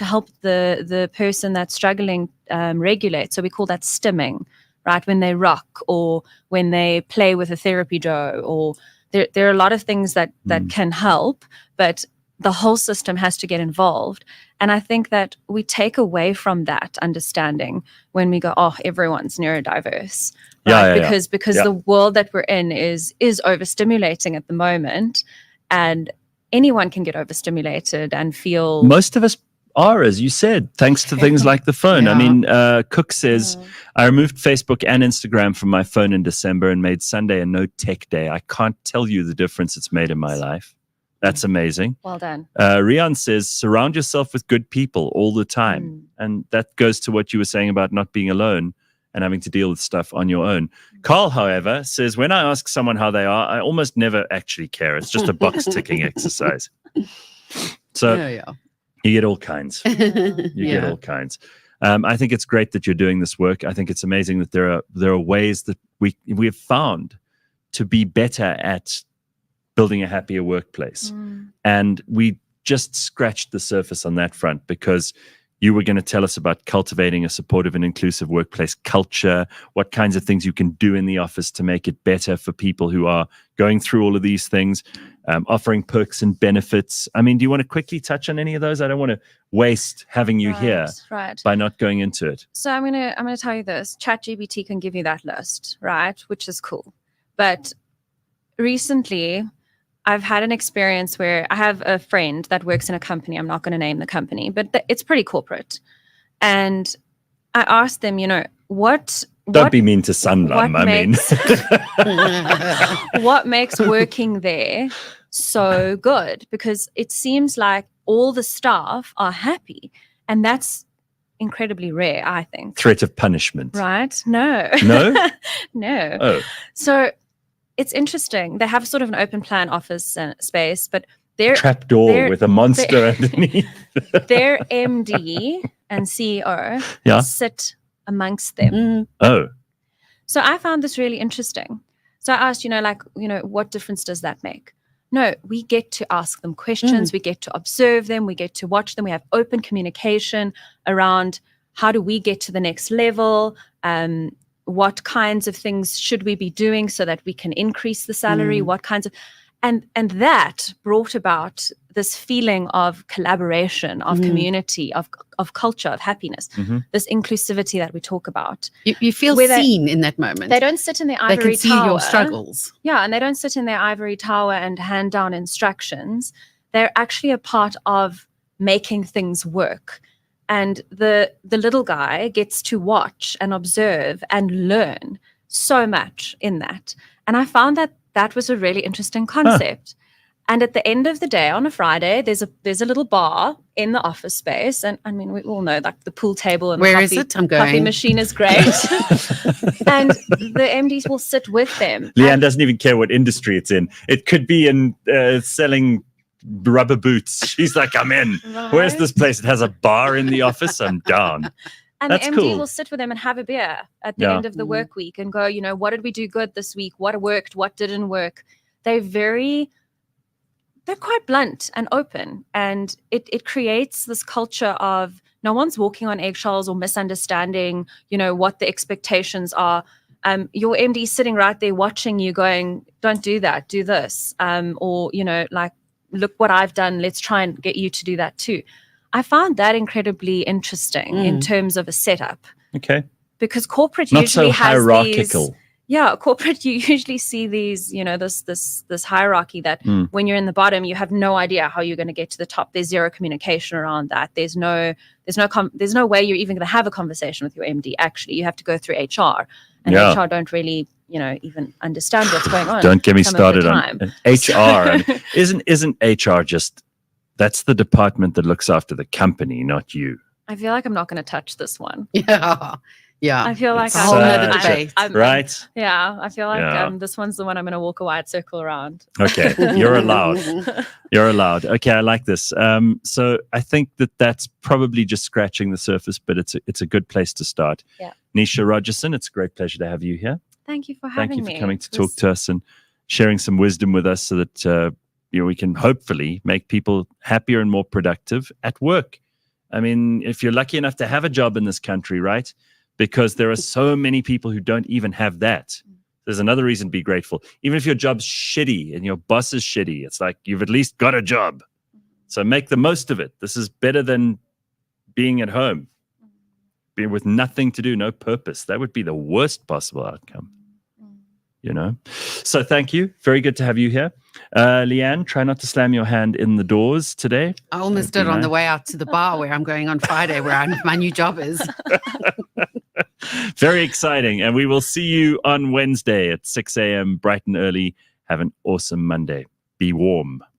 help the person that's struggling regulate. So we call that stimming, right? When they rock or when they play with a therapy dough, or there are a lot of things that can help, but the whole system has to get involved. And I think that we take away from that understanding when we go, oh, everyone's neurodiverse. Right? Because the world that we're in is overstimulating at the moment, and anyone can get overstimulated and feel. Most of us are, as you said, thanks to things like the phone. I mean, Cook says, I removed Facebook and Instagram from my phone in December and made Sunday a no tech day. I can't tell you the difference it's made in my life. That's amazing. Well done. Rian says, surround yourself with good people all the time. And that goes to what you were saying about not being alone and having to deal with stuff on your own. Carl, however, says, when I ask someone how they are, I almost never actually care. It's just a box ticking exercise. So you get all kinds. You get all kinds. I think it's great that you're doing this work. I think it's amazing that there are ways that we have found to be better at building a happier workplace. And we just scratched the surface on that front, because you were going to tell us about cultivating a supportive and inclusive workplace culture, what kinds of things you can do in the office to make it better for people who are going through all of these things, offering perks and benefits. I mean, do you want to quickly touch on any of those? I don't want to waste having you here by not going into it. So I'm gonna tell you this. ChatGPT can give you that list, right? Which is cool. But recently, I've had an experience where I have a friend that works in a company. I'm not going to name the company, but it's pretty corporate. And I asked them, what... Don't be mean to Sunlam, what makes working there so good? Because it seems like all the staff are happy. And that's incredibly rare, I think. Threat of punishment. Right? No. No? No. Oh. So... it's interesting. They have sort of an open plan office space, but their trapdoor with a monster underneath. Their MD and CEO sit amongst them. Oh. So I found this really interesting. So I asked, what difference does that make? No, we get to ask them questions. We get to observe them. We get to watch them. We have open communication around how do we get to the next level, what kinds of things should we be doing so that we can increase the salary? What kinds of, and that brought about this feeling of collaboration, of community, of culture, of happiness, this inclusivity that we talk about. You feel seen in that moment. They don't sit in their ivory tower. They can see your struggles. Yeah, and they don't sit in their ivory tower and hand down instructions. They're actually a part of making things work. And the little guy gets to watch and observe and learn so much in that. And I found that was a really interesting concept. And at the end of the day, on a Friday, there's a little bar in the office space. And I mean, we all know like the pool table and the coffee machine is great. And the MDs will sit with them. Leigh-Ann doesn't even care what industry it's in. It could be in selling rubber boots. She's like, I'm in. Right? Where's this place? It has a bar in the office. I'm down. And that's the MD cool. will sit with them and have a beer at the end of the work week and go, what did we do good this week? What worked? What didn't work? They're quite blunt and open. And it creates this culture of no one's walking on eggshells or misunderstanding, what the expectations are. Your MD sitting right there watching you going, don't do that, do this. Or, look what I've done. Let's try and get you to do that too. I found that incredibly interesting in terms of a setup. Okay. Because corporate not usually so has hierarchical. Yeah, corporate, you usually see these, this hierarchy that when you're in the bottom, you have no idea how you're going to get to the top. There's zero communication around that. There's no way you're even going to have a conversation with your MD. Actually, you have to go through HR, and HR don't really, even understand what's going on. Don't get me started on HR. Isn't HR just, that's the department that looks after the company, not you? I feel like I'm not going to touch this one. Yeah. I feel like I'm right. Yeah, I feel like this one's the one I'm going to walk a wide circle around. Okay, you're allowed. You're allowed. Okay, I like this. So I think that's probably just scratching the surface, but it's a good place to start. Yeah. Nisha Rodgerson, it's a great pleasure to have you here. Thank you for having me. Thank you for coming to talk to us and sharing some wisdom with us, so that we can hopefully make people happier and more productive at work. I mean, if you're lucky enough to have a job in this country, right? Because there are so many people who don't even have that. There's another reason to be grateful. Even if your job's shitty and your boss is shitty, it's like you've at least got a job. So make the most of it. This is better than being at home, being with nothing to do, no purpose. That would be the worst possible outcome. So thank you. Very good to have you here. Leigh-Ann, try not to slam your hand in the doors today. I almost did on the way out to the bar where I'm going on Friday, where my new job is. Very exciting. And we will see you on Wednesday at 6 a.m. bright and early. Have an awesome Monday. Be warm.